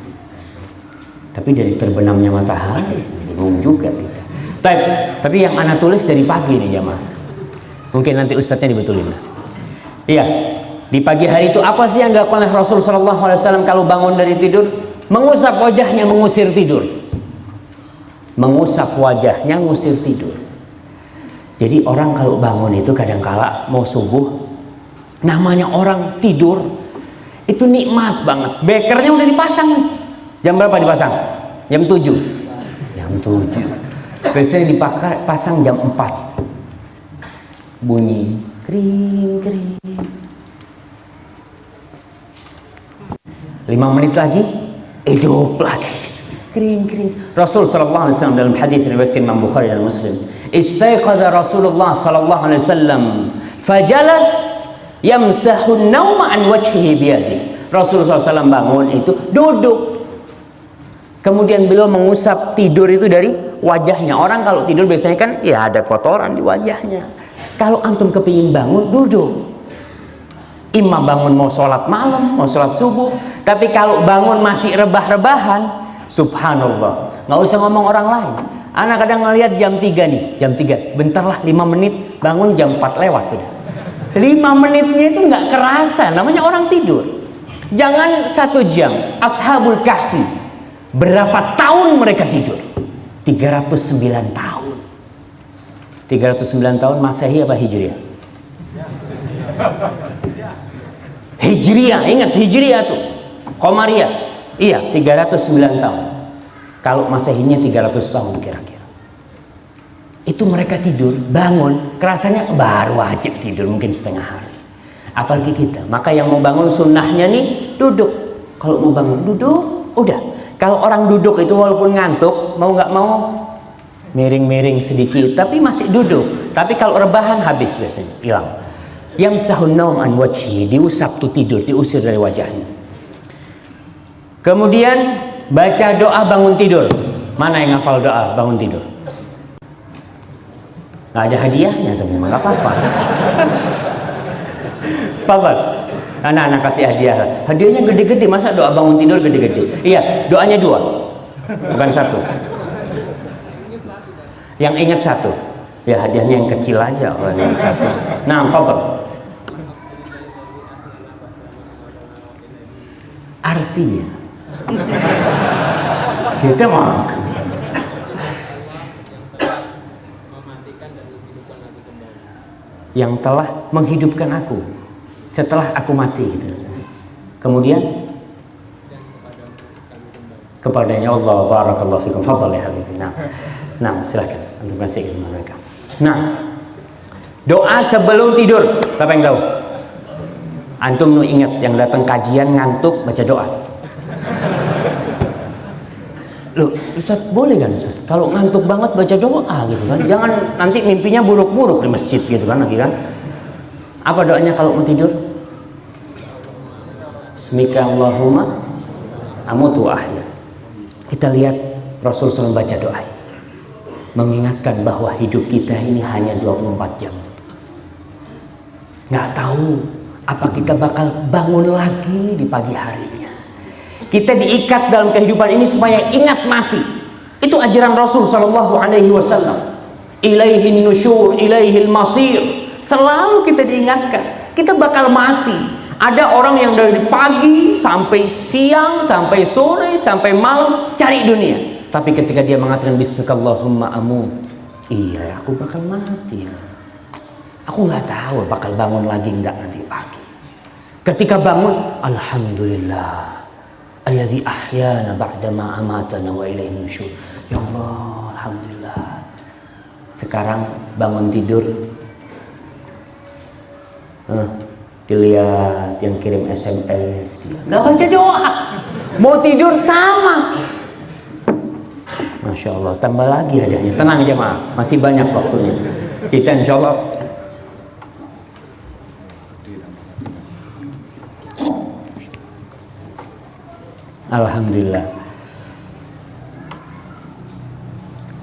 Tapi dari terbenamnya matahari, bingung juga kita. Tapi yang ana tulis dari pagi nih jamaah. Mungkin nanti ustadznya dibetulin. Iya, di pagi hari itu apa sih yang dilakukan oleh Rasul sallallahu alaihi wasallam kalau bangun dari tidur? Mengusap wajahnya, mengusir tidur. Mengusap wajahnya, ngusir tidur. Jadi orang kalau bangun itu kadangkala mau subuh, namanya orang tidur itu nikmat banget. Bekernya udah dipasang nih. Jam berapa dipasang? Jam 7. Jam 7. Biasanya dipasang jam 4. Bunyi kering kering. 5 menit lagi hidup lagi. Kering kering. Rasul sallallahu alaihi wasallam dalam hadis riwayat Imam Bukhari dan Muslim, istaiqadha Rasulullah sallallahu alaihi wasallam fajalas yamsahu an-nauma an wajhihi biyadihi. Rasulullah SAW bangun itu duduk. Kemudian beliau mengusap tidur itu dari wajahnya. Orang kalau tidur biasanya kan ya ada kotoran di wajahnya. Kalau antum kepingin bangun, duduk. Imam bangun mau sholat malam, mau sholat subuh. Tapi kalau bangun masih rebah-rebahan, subhanallah, nggak usah ngomong orang lain. Anak kadang ngelihat jam 3 nih, jam 3. Bentarlah 5 menit, bangun jam 4 lewat udah. 5 menitnya itu nggak kerasa, namanya orang tidur. Jangan 1 jam. Ashabul Kahfi, berapa tahun mereka tidur? 309 tahun. 309 tahun Masehi apa Hijriah? Hijriah, ingat Hijriah tuh. Qamariyah. Iya, 309 tahun. Kalau Masehinya 300 tahun kira-kira. Itu mereka tidur, bangun, kerasanya baru wajib tidur mungkin setengah hari. Apalagi kita. Maka yang mau bangun sunnahnya nih duduk. Kalau mau bangun duduk, udah. Kalau orang duduk itu walaupun ngantuk, mau nggak mau miring-miring sedikit, tapi masih duduk. Tapi kalau rebahan habis biasanya, hilang. Yamsahun naum an wajhi, diusap tuh tidur, diusir dari wajahnya. Kemudian baca doa bangun tidur. Mana yang hafal doa bangun tidur? Nggak ada hadiahnya, tapi nggak apa-apa. Fadhal. Anak-anak kasih hadiah. Hadiahnya gede-gede, masa doa bangun tidur gede-gede? Iya, doanya 2, bukan 1. Yang ingat 1. Ya hadiahnya yang kecil aja, kalau yang 1. Nah, fadhal. Artinya kita mau yang telah menghidupkan aku setelah aku mati gitu. Kemudian kepadanya Allah barakallahu fikum. Fadhal ya habibi. Nah, silakan untuk kasih ilmu mereka. Nah, doa sebelum tidur, siapa yang tahu? Antum nu ingat yang datang kajian ngantuk baca doa. Loh, Ustaz boleh kan Ustaz? Kalau ngantuk banget baca doa gitu kan. Jangan nanti mimpinya buruk-buruk di masjid gitu kan lagi kan. Apa doanya kalau mau tidur? Bismika Allahumma amutu ahya. Kita lihat Rasul SAW baca doa ini. Mengingatkan bahwa hidup kita ini hanya 24 jam. Nggak tahu apa kita bakal bangun lagi di pagi harinya. Kita diikat dalam kehidupan ini supaya ingat mati. Itu ajaran Rasul Shallallahu Alaihi Wasallam. Ilaihin nusyur, ilaihil masir. Selalu kita diingatkan, kita bakal mati. Ada orang yang dari pagi sampai siang, sampai sore, sampai malam cari dunia. Tapi ketika dia mengatakan Bismillahirrahmanirrahim, amut, iya aku bakal mati. Aku nggak tahu bakal bangun lagi nggak nanti pagi. Ketika bangun, alhamdulillah. Alladzi ahyana ba'dama amatana wa ilaihi nusyur. Ya Allah, alhamdulillah. Sekarang bangun tidur, dilihat yang kirim SMS, dia nggak baca doa. Mau tidur sama. Masya Allah, tambah lagi hadiahnya. Tenang jemaah, masih banyak waktunya. Kita insya Allah alhamdulillah.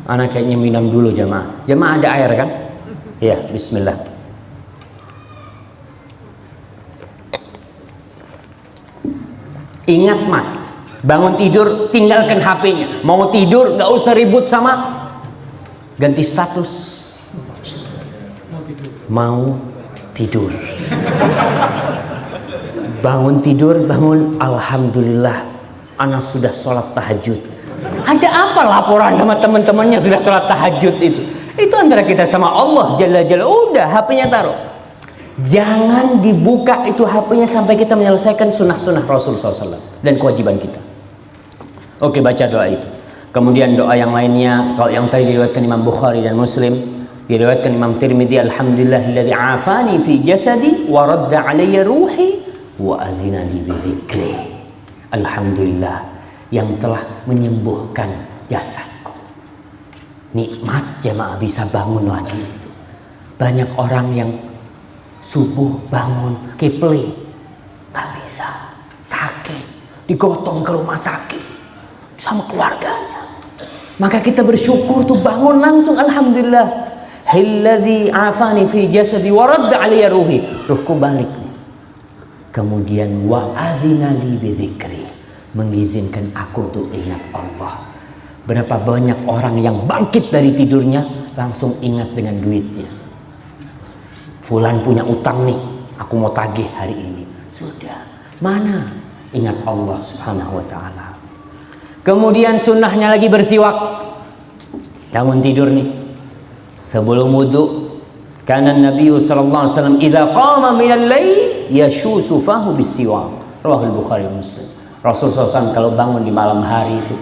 Anak kayaknya minum dulu jemaah. Jemaah ada air kan? Ya, bismillah. Ingat mati. Bangun tidur, tinggalkan HP-nya. Mau tidur, gak usah ribut sama ganti status. Mau tidur. Bangun tidur, bangun. Alhamdulillah. Anak sudah sholat tahajud. Ada apa laporan sama teman-temannya sudah sholat tahajud itu? Itu antara kita sama Allah Jalla Jalla. Udah HP-nya taruh. Jangan dibuka itu HP-nya sampai kita menyelesaikan sunnah-sunnah Rasul SAW dan kewajiban kita. Oke, baca doa itu. Kemudian doa yang lainnya, kalau yang tadi diriwayatkan Imam Bukhari dan Muslim, diriwayatkan Imam Tirmidzi, alhamdulillahilladzi afani fi jasadi wa radda alayya ruhi wa adzina li bi dzikri. Alhamdulillah yang telah menyembuhkan jasadku. Nikmat jemaah bisa bangun lagi itu. Banyak orang yang subuh bangun kepli, gak bisa, sakit, digotong ke rumah sakit sama keluarganya. Maka kita bersyukur tuh bangun langsung alhamdulillah. Alladzi afani fi jasadi wa radda alayya ruhi. Ruhku balik. Kemudian wa adzina li bidzikri, mengizinkan aku untuk ingat Allah. Berapa banyak orang yang bangkit dari tidurnya langsung ingat dengan duitnya. Fulan punya utang nih, aku mau tagih hari ini. Sudah, mana ingat Allah Subhanahu wa taala. Kemudian sunnahnya lagi bersiwak. Bangun tidur nih, sebelum wudu, karena Nabi sallallahu alaihi wasallam idza qama minal lail yashusu fahu bisiwak. Rawahul Bukhari dan Muslim. Rasul SAW kalau bangun di malam hari itu,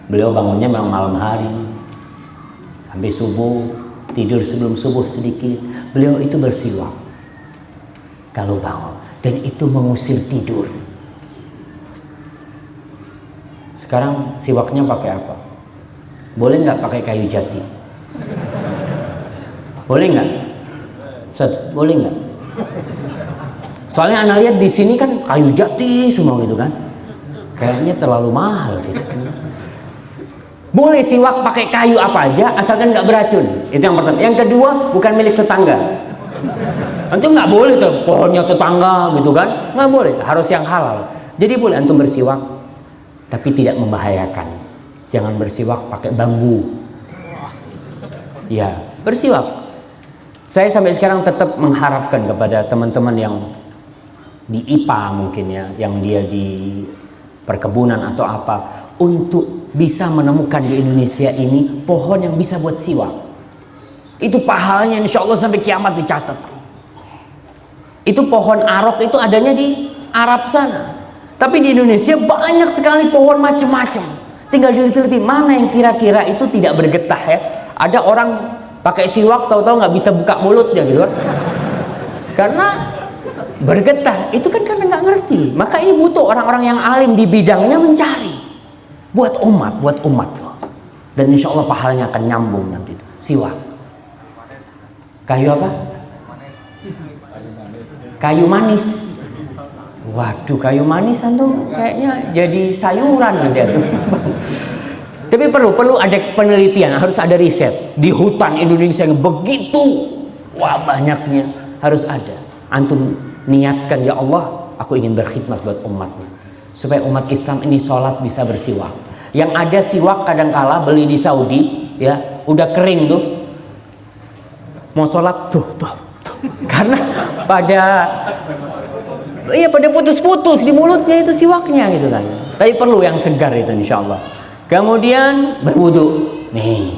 beliau bangunnya memang malam hari sampai subuh, tidur sebelum subuh sedikit, beliau itu bersiwak kalau bangun, dan itu mengusir tidur. Sekarang siwaknya pakai apa? Boleh nggak pakai kayu jati? Boleh nggak? Ustaz, boleh nggak? Soalnya anak lihat di sini kan kayu jati semua gitu kan. Kayaknya terlalu mahal gitu. Boleh siwak pakai kayu apa aja asalkan nggak beracun. Itu yang pertama. Yang kedua, bukan milik tetangga. Antum nggak boleh tuh pohonnya tetangga gitu kan? Nggak boleh, harus yang halal. Jadi boleh antum bersiwak, tapi tidak membahayakan. Jangan bersiwak pakai bambu. Ya, bersiwak. Saya sampai sekarang tetap mengharapkan kepada teman-teman yang di IPA mungkin ya, yang dia di perkebunan atau apa, untuk bisa menemukan di Indonesia ini pohon yang bisa buat siwak. Itu pahalanya insya Allah sampai kiamat dicatat. Itu pohon arok itu adanya di Arab sana, tapi di Indonesia banyak sekali pohon macam-macam. Tinggal diteliti mana yang kira-kira itu tidak bergetah ya. Ada orang pakai siwak tahu-tahu nggak bisa buka mulutnya gitu kan, karena bergetah. Itu kan karena nggak ngerti. Maka ini butuh orang-orang yang alim di bidangnya mencari. buat umat loh. Dan insya Allah pahalanya akan nyambung nanti itu. Siwak. Kayu apa? Kayu manis. Waduh, kayu manis antum kayaknya jadi sayuran nanti tuh. Tapi perlu ada penelitian, harus ada riset. Di hutan Indonesia yang begitu banyaknya harus ada. Antum niatkan, ya Allah, aku ingin berkhidmat buat umatnya, supaya umat Islam ini sholat bisa bersiwak. Yang ada siwak kadangkala beli di Saudi, ya udah kering tuh, mau sholat tuh. Karena pada putus-putus di mulutnya itu siwaknya gitu kan. Tapi perlu yang segar itu insya Allah. Kemudian berwudu, nih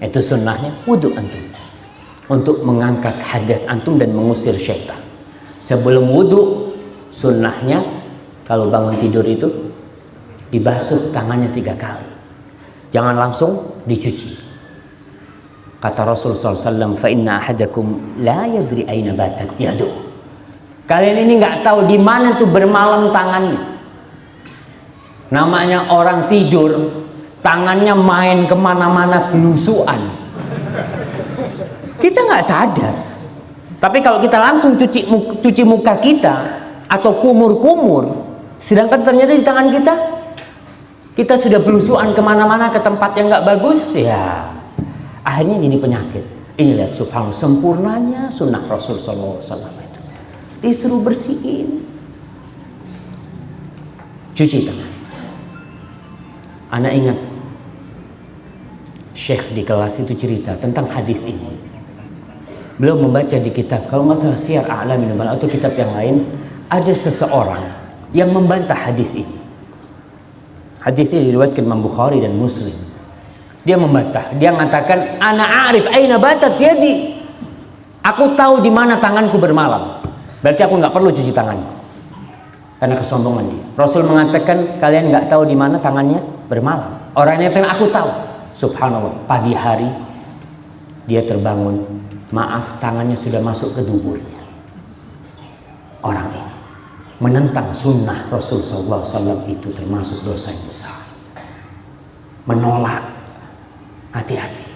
itu sunnahnya wudu antum untuk mengangkat hadas antum dan mengusir syaitan. Sebelum wudu sunnahnya kalau bangun tidur itu dibasuh tangannya 3 kali, jangan langsung dicuci. Kata Rasul SAW, fa inna ahadakum la yadri aina batat yadu. Kalian ini nggak tahu di mana tuh bermalam tangannya. Namanya orang tidur, tangannya main kemana-mana belusuan. Kita nggak sadar. Tapi kalau kita langsung cuci muka kita atau kumur-kumur, sedangkan ternyata di tangan kita sudah belusuan kemana-mana ke tempat yang nggak bagus, ya akhirnya jadi penyakit. Ini lihat subhanallah sempurnanya sunnah Rasul SAW itu. Disuruh bersihin, cuci tangan. Anak ingat Syekh di kelas itu cerita tentang hadis ini. Beliau membaca di kitab, kalau nggak salah Syiar A'lamin Nubala atau kitab yang lain, ada seseorang yang membantah hadis ini. Hadis ini diriwayatkan Imam Bukhari dan Muslim. Dia membantah, dia mengatakan, ana a'rif aina batat yadi. Aku tahu di mana tanganku bermalam. Berarti aku nggak perlu cuci tangan. Karena kesombongan dia. Rasul mengatakan kalian nggak tahu di mana tangannya bermalam. Orangnya yang aku tahu. Subhanallah, pagi hari dia terbangun, maaf tangannya sudah masuk ke duburnya. Orang ini menentang sunnah Rasul SAW itu termasuk dosa yang besar. Menolak, hati-hati.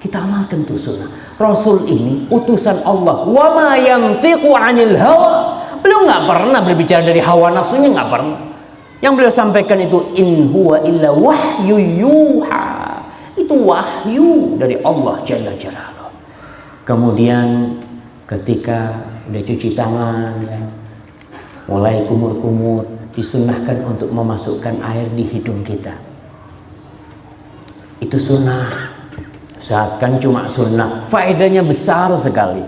Kita amalkan tuh sunnah. Rasul ini utusan Allah. Wa ma yantiqu 'anil hawa. Beliau nggak pernah berbicara dari hawa nafsunya, nggak pernah. Yang beliau sampaikan itu in huwa illa wahyu yuha. Itu wahyu dari Allah Jalla Jalaluhu. Kemudian ketika udah cuci tangan, ya, mulai kumur-kumur, disunnahkan untuk memasukkan air di hidung kita. Itu sunnah. Saat kan cuma sunnah, faedahnya besar sekali.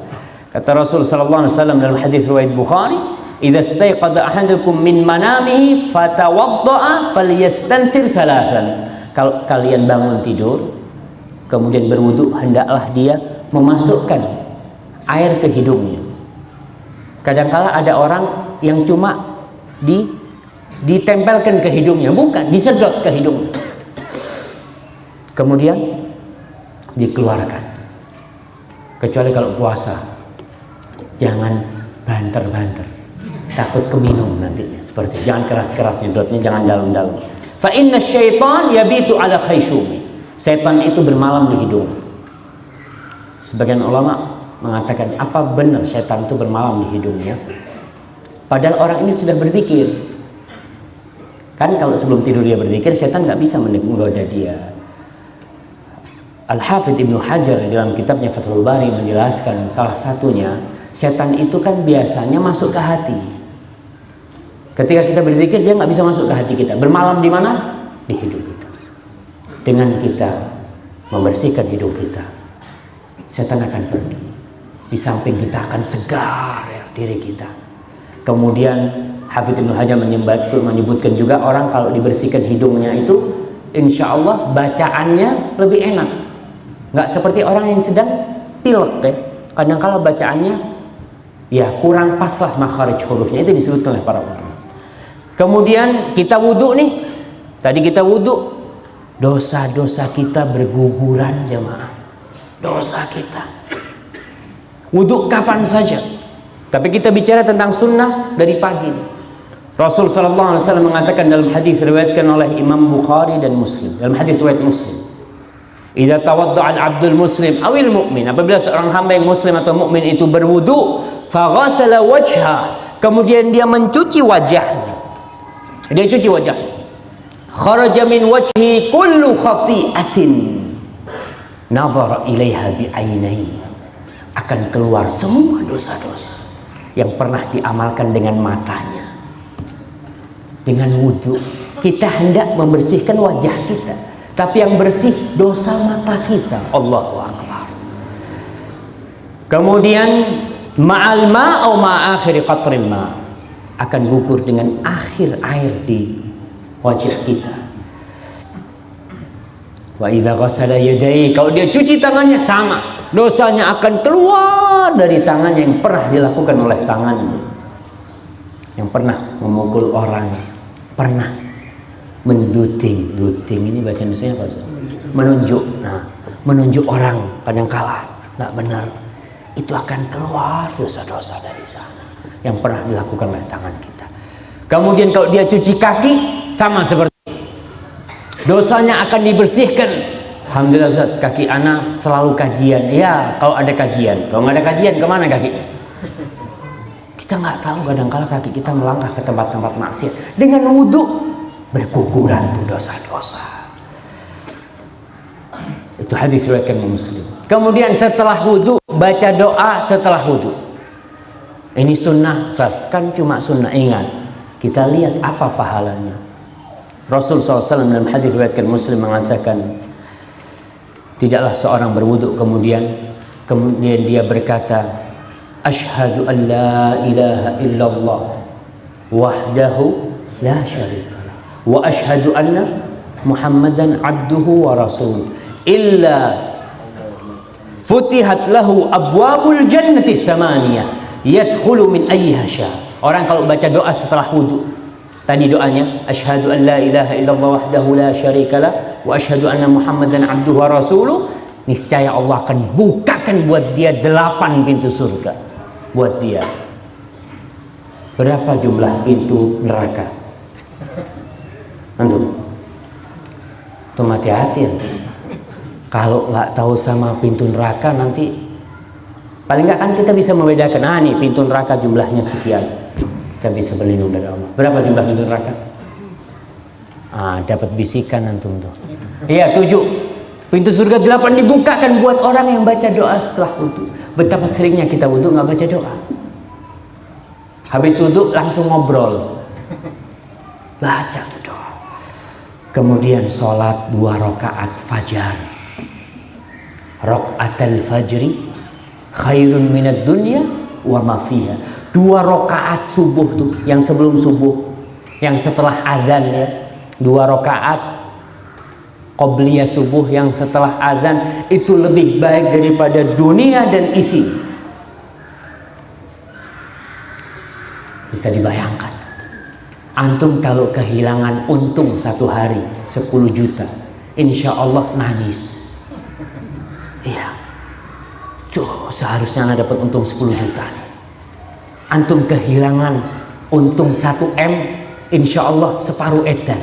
Kata Rasul sallallahu alaihi wasallam dalam hadis riwayat Bukhari, "Idza istayqadha ahadukum min manamihi fatawadda'a falyastanthir thalathan." Kalau kalian bangun tidur, kemudian berwudu, hendaklah dia memasukkan air ke hidungnya. Kadangkala ada orang yang cuma ditempelkan ke hidungnya, bukan disedot ke hidungnya. Kemudian dikeluarkan. Kecuali kalau puasa. Jangan banter-banter, takut keminum nantinya. Seperti jangan keras-keras nyedotnya, jangan dalam-dalam. Fa inna syaitan yabitu ala khayshumi. Setan itu bermalam di hidung. Sebagian ulama mengatakan, apa benar setan itu bermalam di hidungnya? Padahal orang ini sudah berzikir. Kan kalau sebelum tidur dia berzikir, setan nggak bisa menggoda dia. Al-Hafidh Ibnu Hajar dalam kitabnya Fathul Bari menjelaskan salah satunya, setan itu kan biasanya masuk ke hati. Ketika kita berzikir, dia nggak bisa masuk ke hati kita. Bermalam di mana? Di hidung kita. Dengan kita membersihkan hidung kita, setan akan pergi. Di samping kita akan segar ya, diri kita. Kemudian Hafidh Ibnu Hajar menyebutkan juga orang kalau dibersihkan hidungnya itu, insya Allah bacaannya lebih enak. Nggak seperti orang yang sedang pilek ya. Kadang-kala bacaannya ya kurang pas lah makharij hurufnya, itu disebutkan oleh para ulama. Kemudian kita wudhu nih, tadi kita wudhu, dosa-dosa kita berguguran jemaah. Dosa kita. Wudhu kapan saja. Tapi kita bicara tentang sunnah dari pagi. Rasul sallallahu alaihi wasallam mengatakan dalam hadis riwayatkan oleh Imam Bukhari dan Muslim, dalam hadis riwayat Muslim, idza tawadda'a al-'abdul muslim awil mu'min, apabila seorang hamba yang muslim atau mukmin itu berwudu, fa ghasala wajha, kemudian dia mencuci wajahnya, dia cuci wajah, kharaja min wajhi kullu khati'atin nazara ilaiha bi ainaihi, akan keluar semua dosa-dosa yang pernah diamalkan dengan matanya. Dengan wudhu kita hendak membersihkan wajah kita, tapi yang bersih dosa mata kita. Allahu Akbar. Kemudian ma'al ma' atau ma'akhiri qatril ma', akan gugur dengan akhir air di wajah kita. Wa idza ghassala yadayhi, kalau dia cuci tangannya sama, dosanya akan keluar dari tangannya yang pernah dilakukan oleh tangannya, yang pernah memukul orang, pernah menduting. Duting ini bahasa Indonesia apa? Menunjuk. Nah, menunjuk orang kadangkala nggak benar, itu akan keluar dosa-dosa dari sana yang pernah dilakukan oleh tangan kita. Kemudian kalau dia cuci kaki, sama seperti itu, dosanya akan dibersihkan. Alhamdulillah Ustaz, kaki anak selalu kajian. Ya, kalau ada kajian. Kalau nggak ada kajian, kemana kaki? Kita nggak tahu, kadang-kala kaki kita melangkah ke tempat-tempat maksiat. Dengan wudhu berguguran tuh dosa-dosa. Itu hadis riwayatkan Muslim. Kemudian setelah wudhu baca doa setelah wudhu. Ini sunnah, kan cuma sunnah. Ingat, kita lihat apa pahalanya. Rasul SAW dalam hadis riwayatkan Muslim mengatakan, tidaklah seorang berwudhu kemudian dia berkata, Ashhadu an la ilaha illallah wahdahu la syarikalah wa ashhadu anna Muhammadan abduhu wa rasuluh illa futihat lahu abwabul jannati thamaniyah yadkhulu min ayyiha sya. Orang kalau baca doa setelah wudu, tadi doanya asyhadu an la ilaha illallah wahdahu la syarikalah wa asyhadu anna Muhammadan abduhu wa rasuluh, niscaya Allah akan bukakan buat dia 8 pintu surga. Buat dia. Berapa jumlah pintu neraka? Antum hati-hati nanti. Kalau nggak tahu sama pintu neraka, nanti paling nggak kan kita bisa membedakan. Ah nih pintu neraka jumlahnya sekian, kita bisa berlindung dari Allah. Berapa jumlah pintu neraka? Ah, dapat bisikan antum tuh. Iya 7. Pintu surga 8 dibukakan buat orang yang baca doa setelah wudhu. Betapa seringnya kita wudhu nggak baca doa. Habis wudhu langsung ngobrol. Baca tuh doa. Kemudian sholat 2 rakaat fajar. Rakaatul fajri khairun minad dunya wa ma fiha. 2 rakaat subuh tuh, yang sebelum subuh, yang setelah azan ya. 2 rakaat qobliyah subuh yang setelah azan itu lebih baik daripada dunia dan isi. Bisa dibayangkan, antum kalau kehilangan untung 1 hari 10 juta, insya Allah nangis. Iya, tuh seharusnya anda dapat untung 10 juta. Antum kehilangan untung 1 M, insya Allah separuh edan.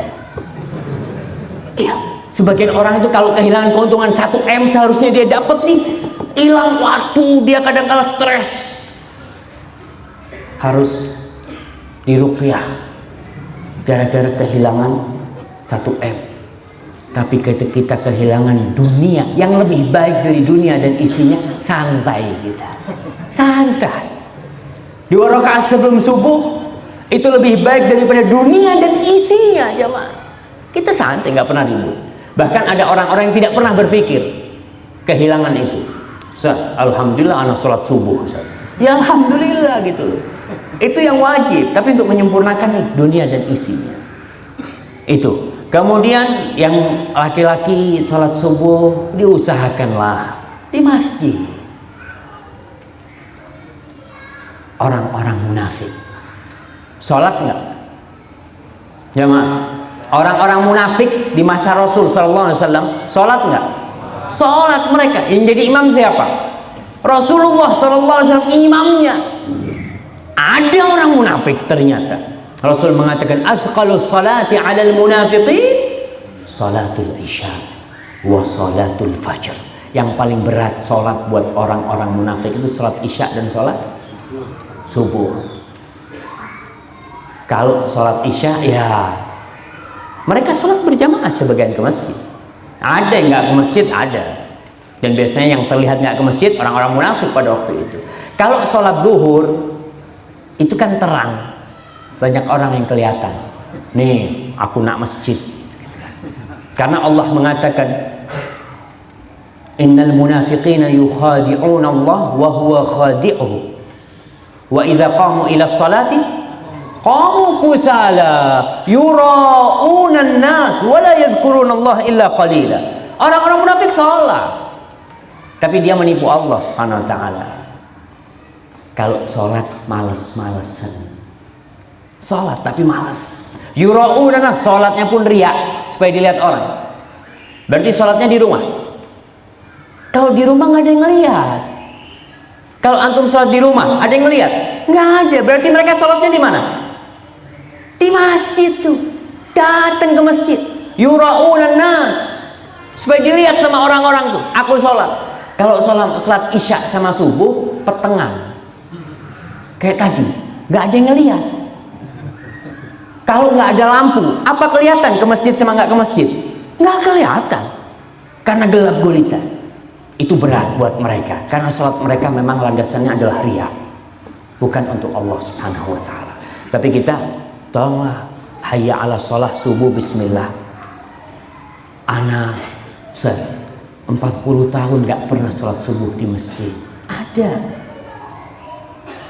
Iya. Sebagian orang itu kalau kehilangan keuntungan 1 M seharusnya dia dapat nih, hilang waktu, dia kadang-kala stres, harus diruqyah gara-gara kehilangan 1 M. Tapi ketika kita kehilangan dunia yang lebih baik dari dunia dan isinya, santai kita, santai. 2 rakaat sebelum subuh itu lebih baik daripada dunia dan isinya, jemaah. Kita santai, nggak pernah ribut. Bahkan ada orang-orang yang tidak pernah berpikir kehilangan itu. Ustaz, alhamdulillah anak sholat subuh. Ustaz. Ya alhamdulillah gitu loh. Itu yang wajib. Tapi untuk menyempurnakan nih dunia dan isinya. Itu. Kemudian yang laki-laki sholat subuh diusahakanlah di masjid. Orang-orang munafik sholat nggak? Jamaah. Orang-orang munafik di masa Rasul Sallallahu Alaihi Wasallam sholat nggak? Sholat mereka. Yang jadi imam siapa? Rasulullah Sallallahu Alaihi Wasallam imamnya. Ada orang munafik ternyata Rasul mengatakan athqalus salati 'alal munafiqin salatul isya wa salatul fajr. Yang paling berat salat buat orang-orang munafik itu salat isya dan salat subuh. Kalau salat isya ya mereka salat berjamaah sebagian ke masjid. Ada yang nggak ke masjid, ada. Dan biasanya yang terlihat nggak ke masjid orang-orang munafik pada waktu itu. Kalau salat zuhur itu kan terang, banyak orang yang kelihatan. Nih, aku nak masjid. Karena Allah mengatakan, innal munafiqina yukhadi'una Allah wa huwa khadi'uhum. Wa idza qamu ila sholati qamu kusala yura'una an-nas wa la yadhkuruna Allah illa qalila. Orang-orang munafik salat, tapi dia menipu Allah Subhanahu wa taala. Kalau sholat males-malesan, sholat tapi males. Yura'una, sholatnya pun riak supaya dilihat orang. Berarti sholatnya di rumah. Kalau di rumah nggak ada yang ngelihat. Kalau antum sholat di rumah ada yang ngelihat? Nggak ada. Berarti mereka sholatnya di mana? Di masjid tuh. Datang ke masjid. Yura'una nas, supaya dilihat sama orang-orang tuh. Aku sholat. Kalau sholat isya sama subuh petengan. Kayak tadi, nggak ada yang ngelihat. Kalau nggak ada lampu, apa kelihatan ke masjid sama nggak ke masjid? Nggak kelihatan, karena gelap gulita. Itu berat buat mereka, karena sholat mereka memang landasannya adalah riya, bukan untuk Allah Subhanahu Wa Taala. Tapi kita, tolonglah, hayya ala sholat subuh Bismillah. Anak, 40 tahun nggak pernah sholat subuh di masjid. Ada.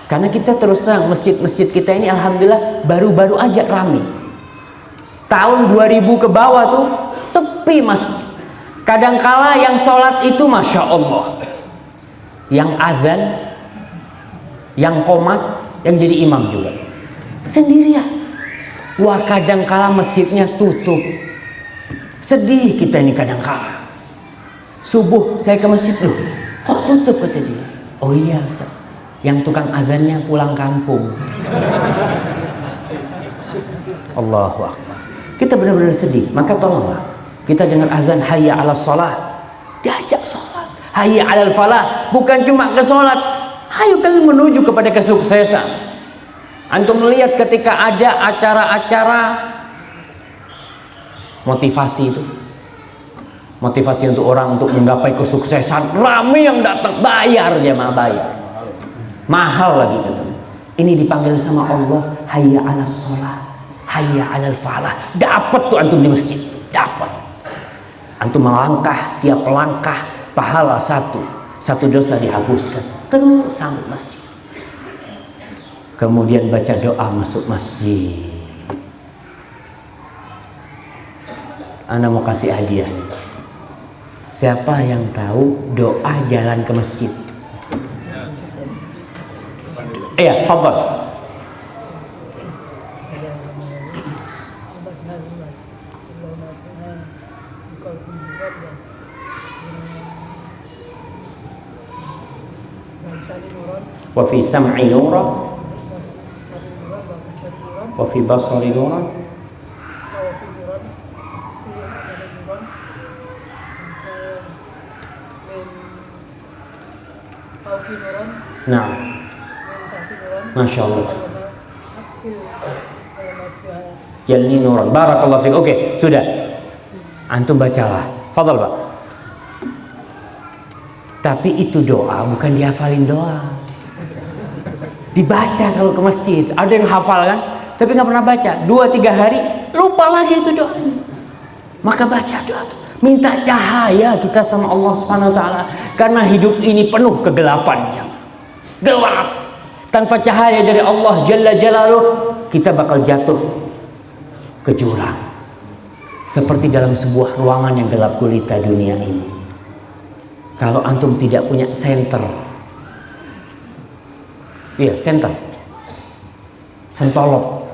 Karena kita terus terang masjid-masjid kita ini alhamdulillah baru-baru aja rame. Tahun 2000 ke bawah tuh sepi masjid. Kadangkala yang sholat itu Masya Allah, yang azan, yang qomat, yang jadi imam juga sendirian. Wah, kadangkala masjidnya tutup. Sedih kita ini kadangkala. Subuh saya ke masjid loh, kok tutup kata dia. Oh iya Ustaz, yang tukang azannya pulang kampung. Allahu Akbar. Kita benar-benar sedih. Maka tolonglah, kita dengar azan hayya ala sholat, diajak sholat. Hayya ala falah, bukan cuma ke sholat. Ayo kalian menuju kepada kesuksesan. Antum melihat ketika ada acara-acara motivasi itu, motivasi untuk orang untuk menggapai kesuksesan, ramai yang datang, bayar jemaah, bayar. Mahal lagi kata. Ini dipanggil sama Allah hayya 'alas shalah, hayya 'alal falah. Dapat tuh antum di masjid, dapat. Antum melangkah, tiap langkah pahala satu dosa dihapuskan. Terus sampai masjid. Kemudian baca doa masuk masjid. Ana mau kasih hadiah. Siapa yang tahu doa jalan ke masjid? Iya, fadhal. Wa fi sam'i nuran wa fi basari nuran nah, Masya Allah. Jalni nuran. Barakallahu fiik. Oke, sudah. Antum bacalah. Fadhal, Pak. Tapi itu doa bukan dihafalin doa. Dibaca kalau ke masjid. Ada yang hafal kan? Tapi nggak pernah baca. 2-3 hari lupa lagi itu doa. Maka baca doa itu. Minta cahaya kita sama Allah Subhanahu wa taala, karena hidup ini penuh kegelapan, gelap. Tanpa cahaya dari Allah Jalla Jalaluh, kita bakal jatuh ke jurang. Seperti dalam sebuah ruangan yang gelap gulita dunia ini. Kalau antum tidak punya senter, iya senter, sentolop,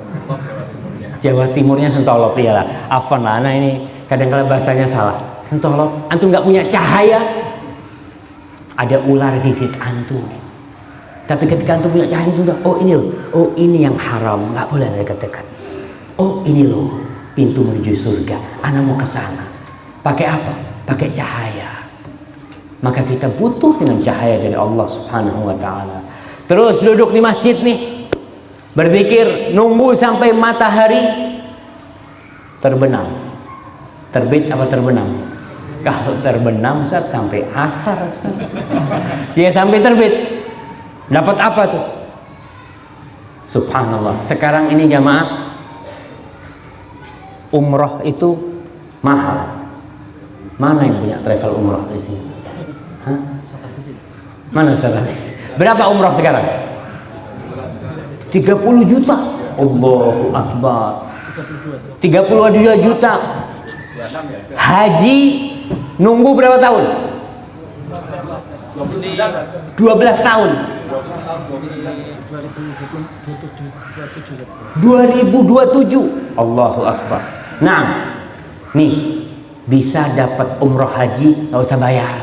Jawa Timurnya sentolop, iyalah. Afan lah, nah ini kadang-kadang bahasanya salah. Sentolop, antum nggak punya cahaya, ada ular gigit antum. Tapi ketika antum punya cahaya itu, oh ini loh, oh ini yang haram, nggak boleh dekat-dekat. Oh ini loh, pintu menuju surga. Anak mau ke sana. Pakai apa? Pakai cahaya. Maka kita butuh dengan cahaya dari Allah Subhanahu wa taala. Terus duduk di masjid nih, berzikir, nunggu sampai matahari terbenam. Terbit apa terbenam? Kalau terbenam Ustaz sampai asar Ustaz. Ya sampai terbit. Dapat apa tuh? Subhanallah. Sekarang ini jamaah, umroh itu mahal. Mana yang punya travel umroh di sini? Hah? Mana Ustaz? Berapa umroh sekarang? 30 juta. Allahu Akbar. 32 juta. Haji nunggu berapa tahun? 12 tahun. 2027. Allahu Akbar. Nah, nih bisa dapat umroh haji nggak usah bayar.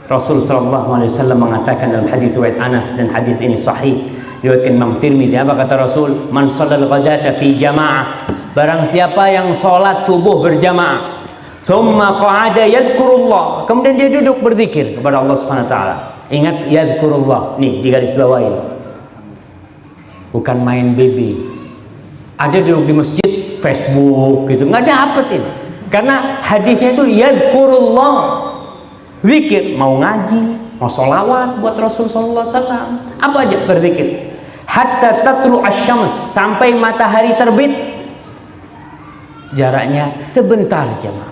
Rasul sallallahu alaihi wasallam mengatakan dalam hadis riwayat Anas, dan hadis ini sahih diriwayatkan Imam Tirmidzi. Apa kata Rasul? Man shallal ghadata fi jamaah. Barang siapa yang sholat subuh berjamaah, thumma qa'ada yadhkurullah, kemudian dia duduk berzikir kepada Allah Subhanahu wa taala. Ingat yadhkurullah, nih di garis bawahin. Bukan main BB. Ada duduk di masjid Facebook gitu, nggak dapetin. Karena hadisnya itu yadhkurullah, zikir, mau ngaji, mau sholawat buat Rasul sallallahu alaihi wasallam, apa aja berzikir. Hatta tatlu asyams, sampai matahari terbit. Jaraknya sebentar jemaah.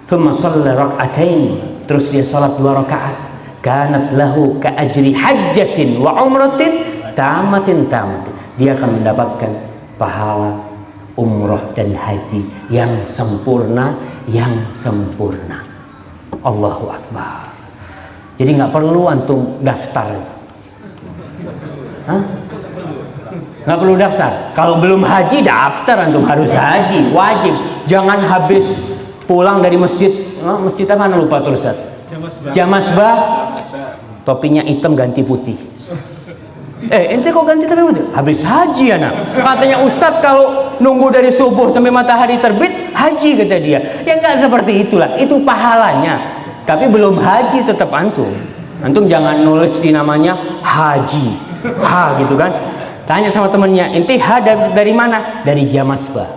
Thumma shalla rak'atain, terus dia salat 2 rakaat. Kanat lahu ka ajri hajjatin wa umratin tamatin. Dia akan mendapatkan pahala umrah dan haji yang sempurna, Allahu Akbar. Jadi nggak perlu antum daftar. Hah? Nggak perlu daftar. Kalau belum haji daftar, antum harus haji, wajib. Jangan habis pulang dari masjid, masjid apa lupa terus Ustaz? Jamasbah, topinya hitam ganti putih. Ente kok ganti tapi putih? Habis haji anak. Katanya Ustadz kalau nunggu dari subuh sampai matahari terbit haji, kata dia. Ya nggak seperti itulah. Itu pahalanya. Tapi belum haji tetap antum. Antum jangan nulis di namanya haji, gitu kan? Tanya sama temennya, ente dari mana? Dari Jamasbah.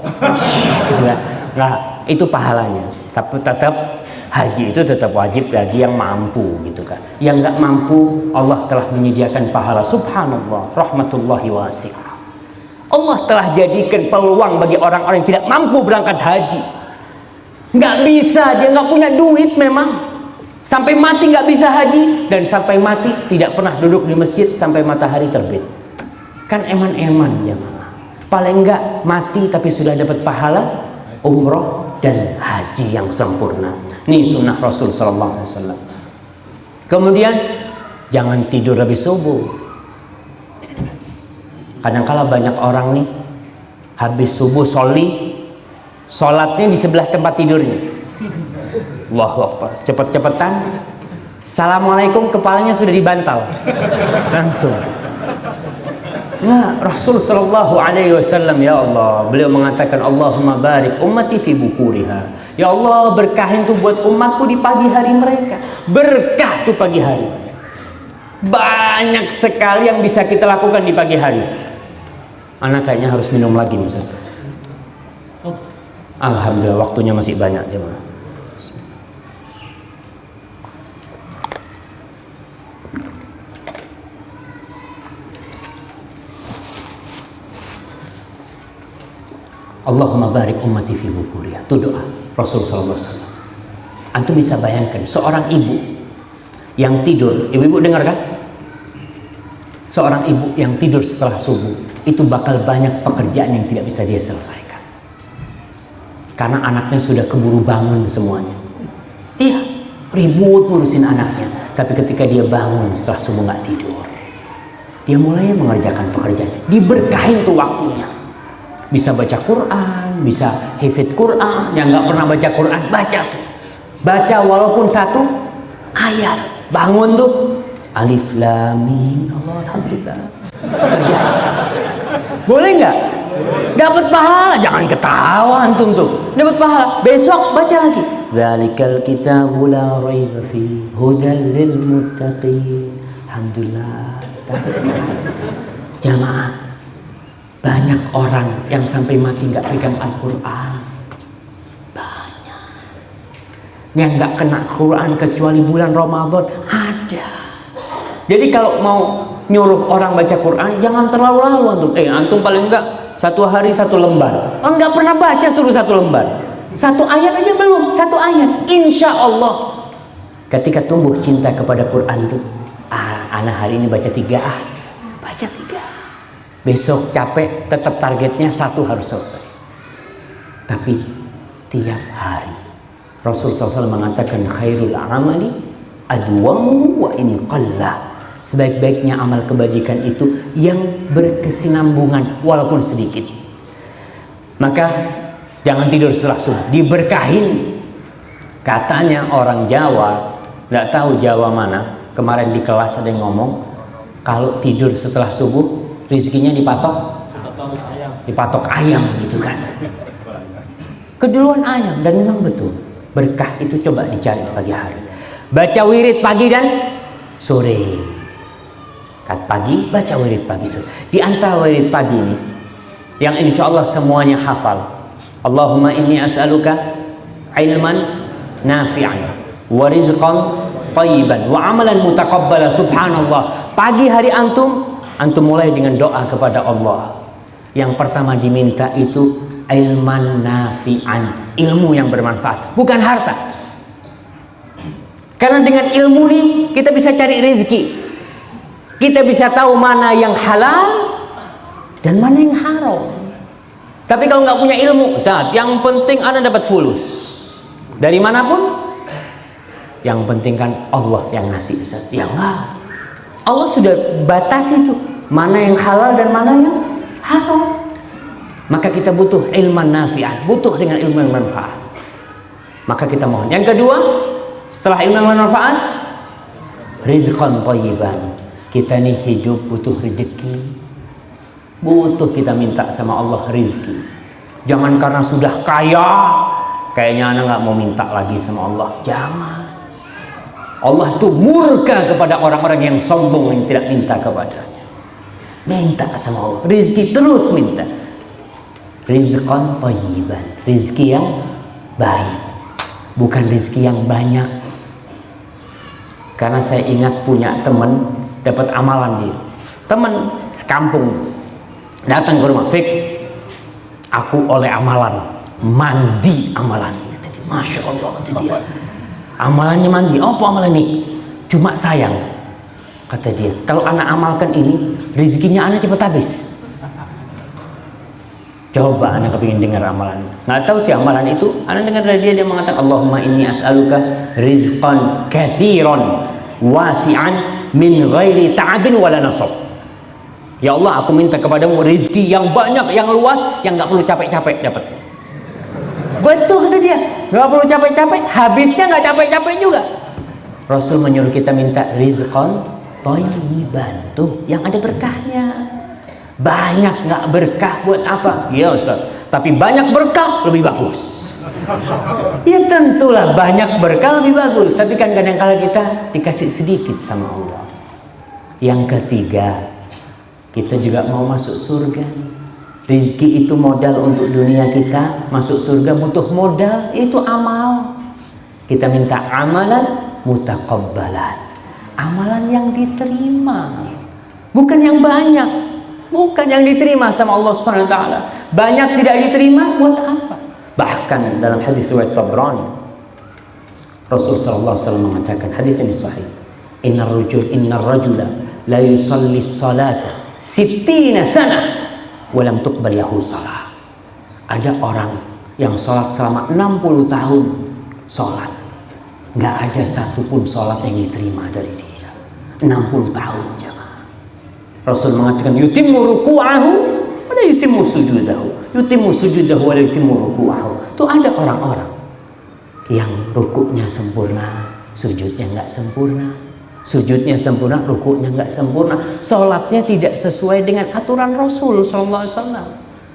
Gitu kan? Nah, itu pahalanya. Tapi tetap haji itu tetap wajib bagi yang mampu, gitu kan. Yang nggak mampu, Allah telah menyediakan pahala. Subhanallah, rahmatullahi wasi'ah. Allah telah jadikan peluang bagi orang-orang yang tidak mampu berangkat haji. Nggak bisa, dia nggak punya duit memang. Sampai mati nggak bisa haji, dan sampai mati tidak pernah duduk di masjid sampai matahari terbit. Kan eman-eman jemaah. Paling enggak mati tapi sudah dapat pahala umroh dan haji yang sempurna. Ini sunnah Rasul sallallahu alaihi wasallam. Kemudian jangan tidur habis subuh. Kadang-kala banyak orang nih habis subuh sholatnya di sebelah tempat tidurnya. Allahu Akbar, cepet-cepetan. Assalamualaikum, kepalanya sudah dibantal langsung. Nah, Rasul sallallahu alaihi wasallam, ya Allah, beliau mengatakan, Allahumma barik ummati fi bukuriha. Ya Allah, berkahin tuh buat umatku di pagi hari mereka. Berkah tuh pagi hari. Banyak sekali yang bisa kita lakukan di pagi hari. Anak kayaknya harus minum lagi nih, Ustaz. Alhamdulillah, waktunya masih banyak, jemaah. Allahumma barik ummati fi bukuriha. Itu doa Rasul sallallahu alaihi wasallam. Antum bisa bayangkan seorang ibu yang tidur, ibu-ibu dengar kan? Seorang ibu yang tidur setelah subuh itu bakal banyak pekerjaan yang tidak bisa dia selesaikan. Karena anaknya sudah keburu bangun semuanya. Iya, ribut ngurusin anaknya. Tapi ketika dia bangun setelah subuh nggak tidur, dia mulai mengerjakan pekerjaan. Diberkahin tuh waktunya. Bisa baca Quran, bisa hafid Quran. Yang nggak pernah baca Quran, baca tuh. Baca walaupun 1 ayat. Bangun tuh, Alif Lam Mim. Allah, alhamdulillah. Boleh nggak? Dapat pahala, jangan ketawa antum tuh. Dapat pahala. Besok baca lagi. Dzalikal kitabu la raiba fihi hudal lil muttaqin. Alhamdulillah. Jamaah, banyak orang yang sampai mati nggak pegang Al-Quran. Banyak yang nggak kena Quran kecuali bulan Ramadan ada. Jadi kalau mau nyuruh orang baca Quran, jangan terlalu lalu antum. Antum paling enggak satu hari satu lembar. Enggak pernah baca suruh satu lembar. Satu ayat aja belum, satu ayat. Insya Allah ketika tumbuh cinta kepada Quran tuh, anak hari ini baca 3 baca 3. Besok capek, tetap targetnya 1 harus selesai. Tapi tiap hari Rasul SAW mengatakan khairul amali adwamuhu wa in qalla. Sebaik-baiknya amal kebajikan itu yang berkesinambungan walaupun sedikit. Maka jangan tidur setelah subuh, diberkahin. Katanya orang Jawa, nggak tahu Jawa mana, kemarin di kelas ada yang ngomong kalau tidur setelah subuh rezekinya dipatok ayam gitu kan. Keduluan ayam. Dan memang betul berkah itu coba dicari di pagi hari. Baca wirid pagi dan sore. Pagi baca wirid pagi sore. Di antara wirid pagi ini yang insya Allah semuanya hafal, Allahumma inni as'aluka ilman nafi'an wa rizqan thayyiban wa amalan mutaqabbala. Subhanallah, pagi hari antum mulai dengan doa kepada Allah. Yang pertama diminta itu ilman nafi'an, ilmu yang bermanfaat, bukan harta. Karena dengan ilmu nih kita bisa cari rezeki, kita bisa tahu mana yang halal dan mana yang haram. Tapi kalau nggak punya ilmu, Ustaz, yang penting Anda dapat fulus dari manapun, yang penting kan Allah yang ngasih, Ustaz. Ya enggak, Allah sudah batasi itu mana yang halal dan mana yang haram. Maka kita butuh ilman nafi'an, butuh dengan ilmu yang bermanfaat. Maka kita mohon. Yang kedua, setelah ilmu yang bermanfaat, rizqan thayyiban. Kita nih hidup butuh rezeki, butuh kita minta sama Allah rezeki. Jangan karena sudah kaya kayaknya anak nggak mau minta lagi sama Allah. Jangan. Allah tuh murka kepada orang-orang yang sombong yang tidak minta kepadanya. Minta sama Allah rezeki, terus minta. Rizqan thayyiban, rezeki yang baik, bukan rezeki yang banyak. Karena saya ingat punya teman dapat amalan dia, teman sekampung datang ke rumah, Fik, aku oleh amalan mandi amalan. Masya Allah, kata dia, amalannya mandi. Apa amalan ini? Cuma sayang, kata dia, kalau anak amalkan ini rezekinya anak cepat habis. Coba anak kepingin dengar amalan, nggak tahu sih amalan itu. Anak dengar dari dia mengatakan Allahumma inni as'aluka rizqan kathiran wasi'an min ghairi ta'abin wala nasab. Ya Allah, aku minta kepadamu rezeki yang banyak, yang luas, yang nggak perlu capek-capek dapat. Betul kata dia, nggak perlu capek-capek, habisnya nggak capek-capek juga. Rasul menyuruh kita minta rizqan thayyiban, tuh yang ada berkahnya. Banyak nggak berkah buat apa? Ya Ustaz, tapi banyak berkah lebih bagus. Ya tentulah banyak berkah lebih bagus, tapi kan kadang-kala kita dikasih sedikit sama Allah. Yang ketiga, kita juga mau masuk surga. Rizki itu modal untuk dunia kita, masuk surga butuh modal, itu amal. Kita minta amalan mutaqabbalan, amalan yang diterima, bukan yang banyak. Bukan yang diterima sama Allah Subhanahu wa taala. Banyak tidak diterima buat apa? Bahkan dalam hadis riwayat Tabrani, Rasul sallallahu alaihi wasallam mengatakan, hadis ini sahih, innar rajula la yusalli salata 60 sana wa lam tuqbal lahu salah. Ada orang yang sholat selama 60 tahun sholat, nggak ada satupun sholat yang diterima dari dia. 60 tahun jamaah. Rasul mengatakan yutimmu ruku'ahu wa la yutimmu sujudahu, yutimmu sujudahu wa la yutimmu ruku'ahu. Itu ada orang-orang yang rukuknya sempurna, sujudnya nggak sempurna. Sujudnya sempurna, rukuknya nggak sempurna, sholatnya tidak sesuai dengan aturan Rasul Sallallahu Alaihi Wasallam.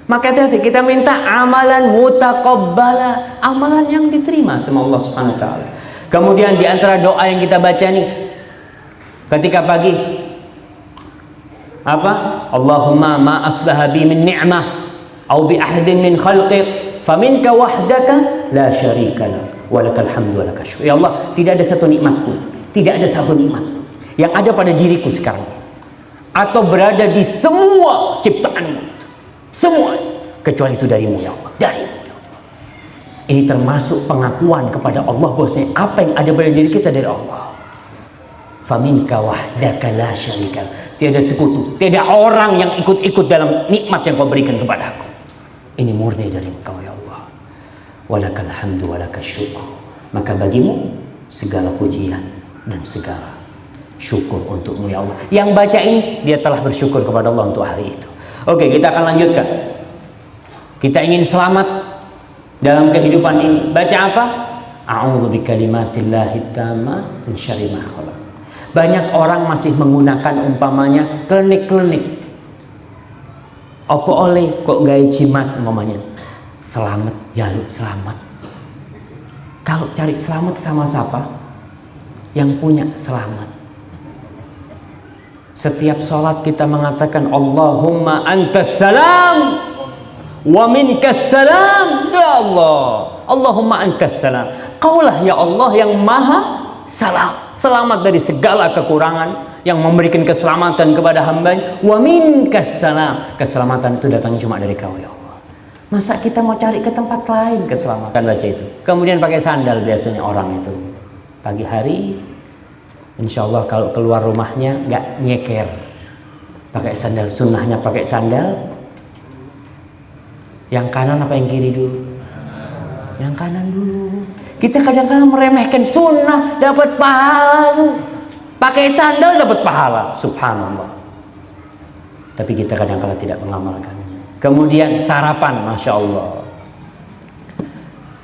Maka hati-hati, kita minta amalan mutaqabbala, amalan yang diterima sama Allah Subhanahu Wa Taala. Kemudian di antara doa yang kita baca nih, ketika pagi, apa? Allahumma ma asbaha bi min ni'mah, au bi ahadin min khalqik, faminka wahdaka la syarika lak, walakal hamdu walakal syukur. Ya Allah, tidak ada satu nikmat pun, tidak ada satu nikmat yang ada pada diriku sekarang atau berada di semua ciptaanmu itu, semua, kecuali itu darimu ya Allah, darimu ya Allah. Ini termasuk pengakuan kepada Allah bahwasanya apa yang ada pada diri kita dari Allah. Faminka wahdaka la syarika, tiada sekutu, tiada orang yang ikut-ikut dalam nikmat yang kau berikan kepadaku. Ini murni dari Engkau ya Allah. Walakal hamdu walakal syukur. Maka bagimu segala pujian dan segala syukur untukmu ya Allah. Yang baca ini dia telah bersyukur kepada Allah untuk hari itu. Oke, kita akan lanjutkan. Kita ingin selamat dalam kehidupan ini. Baca apa? A'udzu bikalimatillahi tammah min syarri ma khalaq. Banyak orang masih menggunakan umpamanya klenik-klenik. Apa oleh kok gaya jimat umpamanya? Selamat, jaluk selamat. Kalau cari selamat sama siapa? Yang punya selamat. Setiap sholat kita mengatakan Allahumma antas salam wa minkas salam. Ya Allah, Allahumma antas salam, Kaulah ya Allah yang maha salam, selamat dari segala kekurangan, yang memberikan keselamatan kepada hamba-Nya. Wa minkas salam, keselamatan itu datang cuma dari Kau ya Allah. Masa kita mau cari ke tempat lain keselamatan? Baca itu. Kemudian pakai sandal biasanya orang itu. Pagi hari, insya Allah kalau keluar rumahnya nggak nyeker, pakai sandal. Sunnahnya pakai sandal. Yang kanan apa yang kiri dulu? Yang kanan dulu. Kita kadang-kadang meremehkan sunnah, dapat pahala tuh. Pakai sandal dapat pahala, subhanallah. Tapi kita kadang-kadang tidak mengamalkannya. Kemudian sarapan, masya Allah.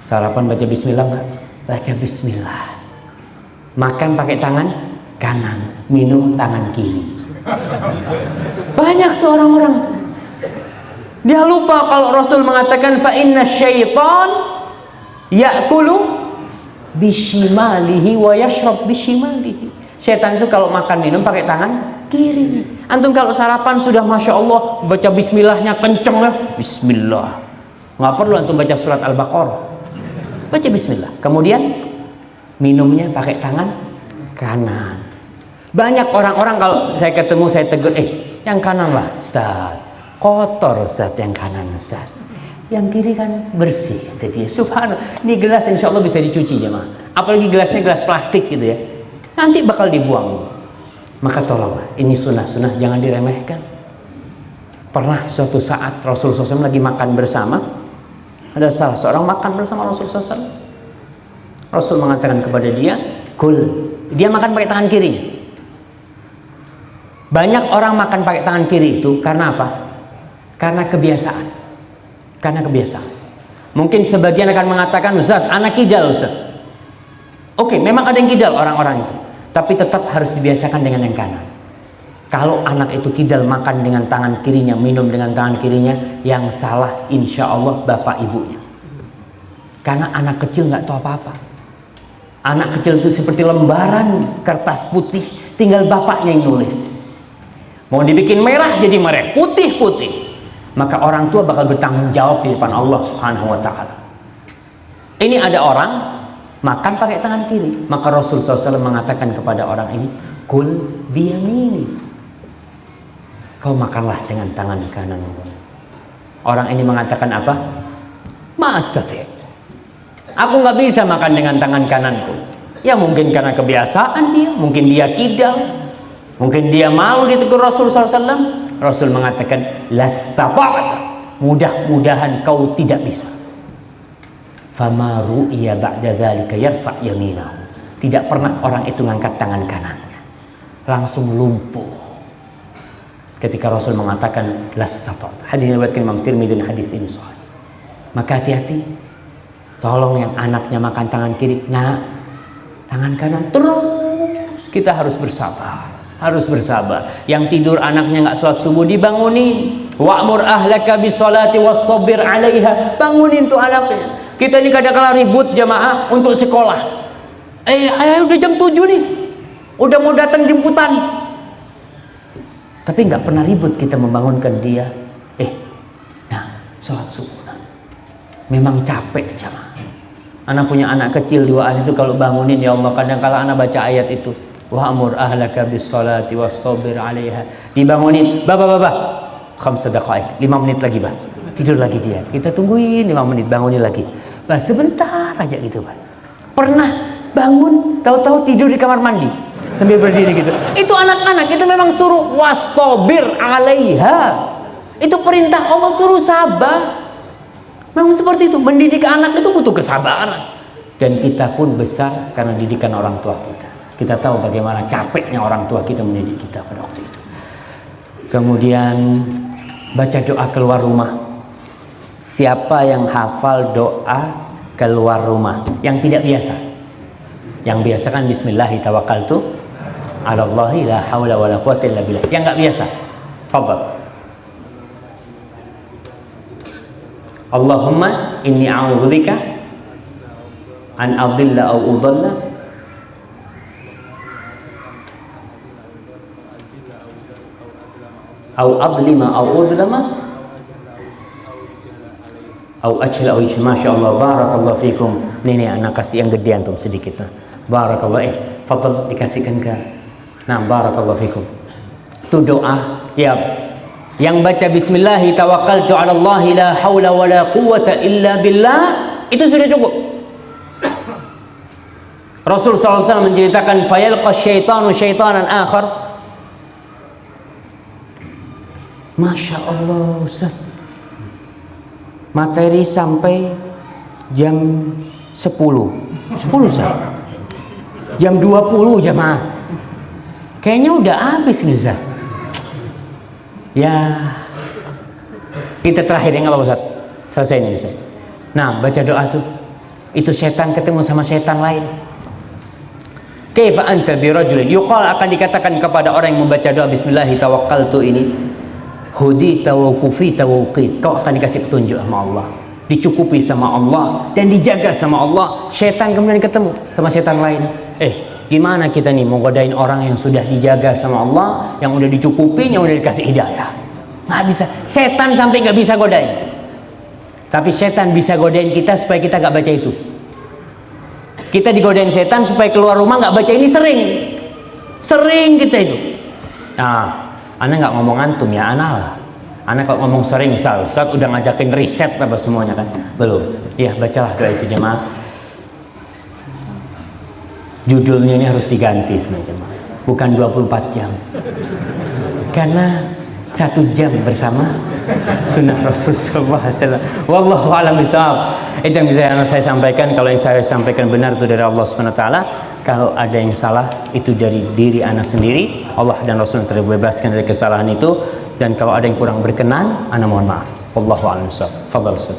Sarapan baca bismillah nggak? Baca bismillah. Makan pakai tangan kanan, minum tangan kiri. Banyak tuh orang-orang. Dia lupa kalau Rasul mengatakan fa inna syaitan ya'kulu bishimalihi wa yashrab bishimalihi. Setan itu kalau makan minum pakai tangan kiri. Antum kalau sarapan sudah masya Allah baca bismillahnya kenceng ya, bismillah. Nggak perlu antum baca surat Al-Baqarah, baca bismillah. Kemudian minumnya pakai tangan kanan. Banyak orang-orang kalau saya ketemu saya tegur, yang kanan lah Ustaz, kotor Ustaz yang kanan Ustaz. Yang kiri kan bersih. Jadi subhanallah, ini gelas insya Allah bisa dicuci jemaah. Apalagi gelasnya gelas plastik gitu ya. Nanti bakal dibuang. Maka tolonglah, ini sunnah-sunnah jangan diremehkan. Pernah suatu saat Rasulullah SAW lagi makan bersama. Ada salah seorang makan bersama Rasulullah SAW. Rasul mengatakan kepada dia, kul. Dia makan pakai tangan kiri. Banyak orang makan pakai tangan kiri itu karena apa? Karena kebiasaan. Karena kebiasaan. Mungkin sebagian akan mengatakan, Ustaz, anak kidal Ustaz. Oke, memang ada yang kidal orang-orang itu. Tapi tetap harus dibiasakan dengan yang kanan. Kalau anak itu kidal makan dengan tangan kirinya, minum dengan tangan kirinya, yang salah insya Allah bapak ibunya. Karena anak kecil nggak tahu apa-apa. Anak kecil itu seperti lembaran kertas putih, tinggal bapaknya yang nulis. Mau dibikin merah jadi merah, putih-putih. Maka orang tua bakal bertanggung jawab di depan Allah Subhanahu wa Ta'ala. Ini ada orang makan pakai tangan kiri, maka Rasulullah SAW mengatakan kepada orang ini, kul biyamini, kau makanlah dengan tangan kanan. Orang ini mengatakan apa? Ma'astati', aku nggak bisa makan dengan tangan kananku. Ya mungkin karena kebiasaan dia, mungkin dia kidal, mungkin dia malu ditegur Rasulullah SAW. Rasul mengatakan, lastata'ta, mudah-mudahan kau tidak bisa. Fama ru'iya ba'da dzalika yarfa' yaminahu. Tidak pernah orang itu ngangkat tangan kanannya, langsung lumpuh. Ketika Rasul mengatakan lastata'ta. Hadis riwayat Imam Tirmidzi dan hadis ini sahih. Maka hati-hati. Tolong yang anaknya makan tangan kiri, nah tangan kanan terus Kita harus bersabar. Harus bersabar. Yang tidur anaknya nggak sholat subuh dibangunin. Wa'mur ahlaka bisolati wastabir 'alaiha. Bangunin tuh anaknya. Kita ini kadang-kala ribut jamaah untuk sekolah. Ayah udah jam 7 nih. Udah mau datang jemputan. Tapi nggak pernah ribut kita membangunkan dia. Sholat subuh. Memang capek jamaah. Anak punya anak kecil 2an itu kalau bangunin ya Allah, kadang-kala anak baca ayat itu. Wa'mur ahlaka bis-sholati wastabir 'alaiha. Dibangunin, baba, 5 daqaik, 5 menit lagi, Bah. Tidur lagi dia. Kita tungguin 5 menit, bangunin lagi. Bah, sebentar aja gitu, Bah. Pernah bangun, tahu-tahu tidur di kamar mandi sambil berdiri gitu. Itu anak-anak, itu memang suruh wastabir 'alaiha. Itu perintah Allah, suruh sabar. Memang seperti itu. Mendidik anak itu butuh kesabaran. Dan kita pun besar karena didikan orang tua kita. Kita tahu bagaimana capeknya orang tua kita mendidik kita pada waktu itu. Kemudian baca doa keluar rumah. Siapa yang hafal doa keluar rumah yang tidak biasa? Yang biasa kan bismillahi tawakkaltu 'alallahi la haula wala quwwata illa billah. Yang nggak biasa, fadhal. Allahumma inni a'udzubika an adilla aw udalla aw adlima aw udlama aw ajla aw ijma. Masyaallah, barakallahu fikum. Ini anak kasih yang gede antum sedikit. Barakallah, fadhal dikasihkan ke. Nah, barakallahu fikum. Itu doa ya. Yang baca bismillahi tawakkaltu 'alallahi la haula wala quwwata illa billah, itu sudah cukup. Rasul SAW menceritakan fayalqa syaitanu syaitanan akhar. Masya Allah Ustaz, materi sampai jam 10 Ustaz, jam 20 jamaah, kayaknya udah habis nih Ustaz. Ya, kita terakhir ya, nggak apa-apa Ustaz, selesai ini Ustaz. Nah, baca doa tuh, itu setan ketemu sama setan lain. Kaifa anta birajulin, yuqal, akan dikatakan kepada orang yang membaca doa bismillahi tawakkaltu ini, hudita wa kufita wa uqit, kau akan dikasih petunjuk sama Allah, dicukupi sama Allah dan dijaga sama Allah. Setan kemudian ketemu sama setan lain. Gimana kita nih mau godain orang yang sudah dijaga sama Allah, yang udah dicukupi, yang udah dikasih hidayah? Nggak bisa. Setan sampai nggak bisa godain. Tapi setan bisa godain kita supaya kita nggak baca itu. Kita digodain setan supaya keluar rumah nggak baca ini, sering kita itu. Nah, ana nggak ngomong antum ya, ana lah. Ana kalau ngomong sering, Ustaz udah ngajakin riset apa semuanya kan? Belum. Ya, bacalah doa itu jemaah. Judulnya ini harus diganti semacam, bukan 24 jam, karena 1 jam bersama sunnah Rasul sallallahu alaihi wasallam. Wallahu a'lam bishawab. Itu yang bisa saya sampaikan. Kalau yang saya sampaikan benar itu dari Allah Subhanahu wa taala. Kalau ada yang salah itu dari diri ana sendiri. Allah dan Rasul terbebaskan dari kesalahan itu. Dan kalau ada yang kurang berkenan, ana mohon maaf. Wallahu a'lam bishawab. Fadhal Ustaz.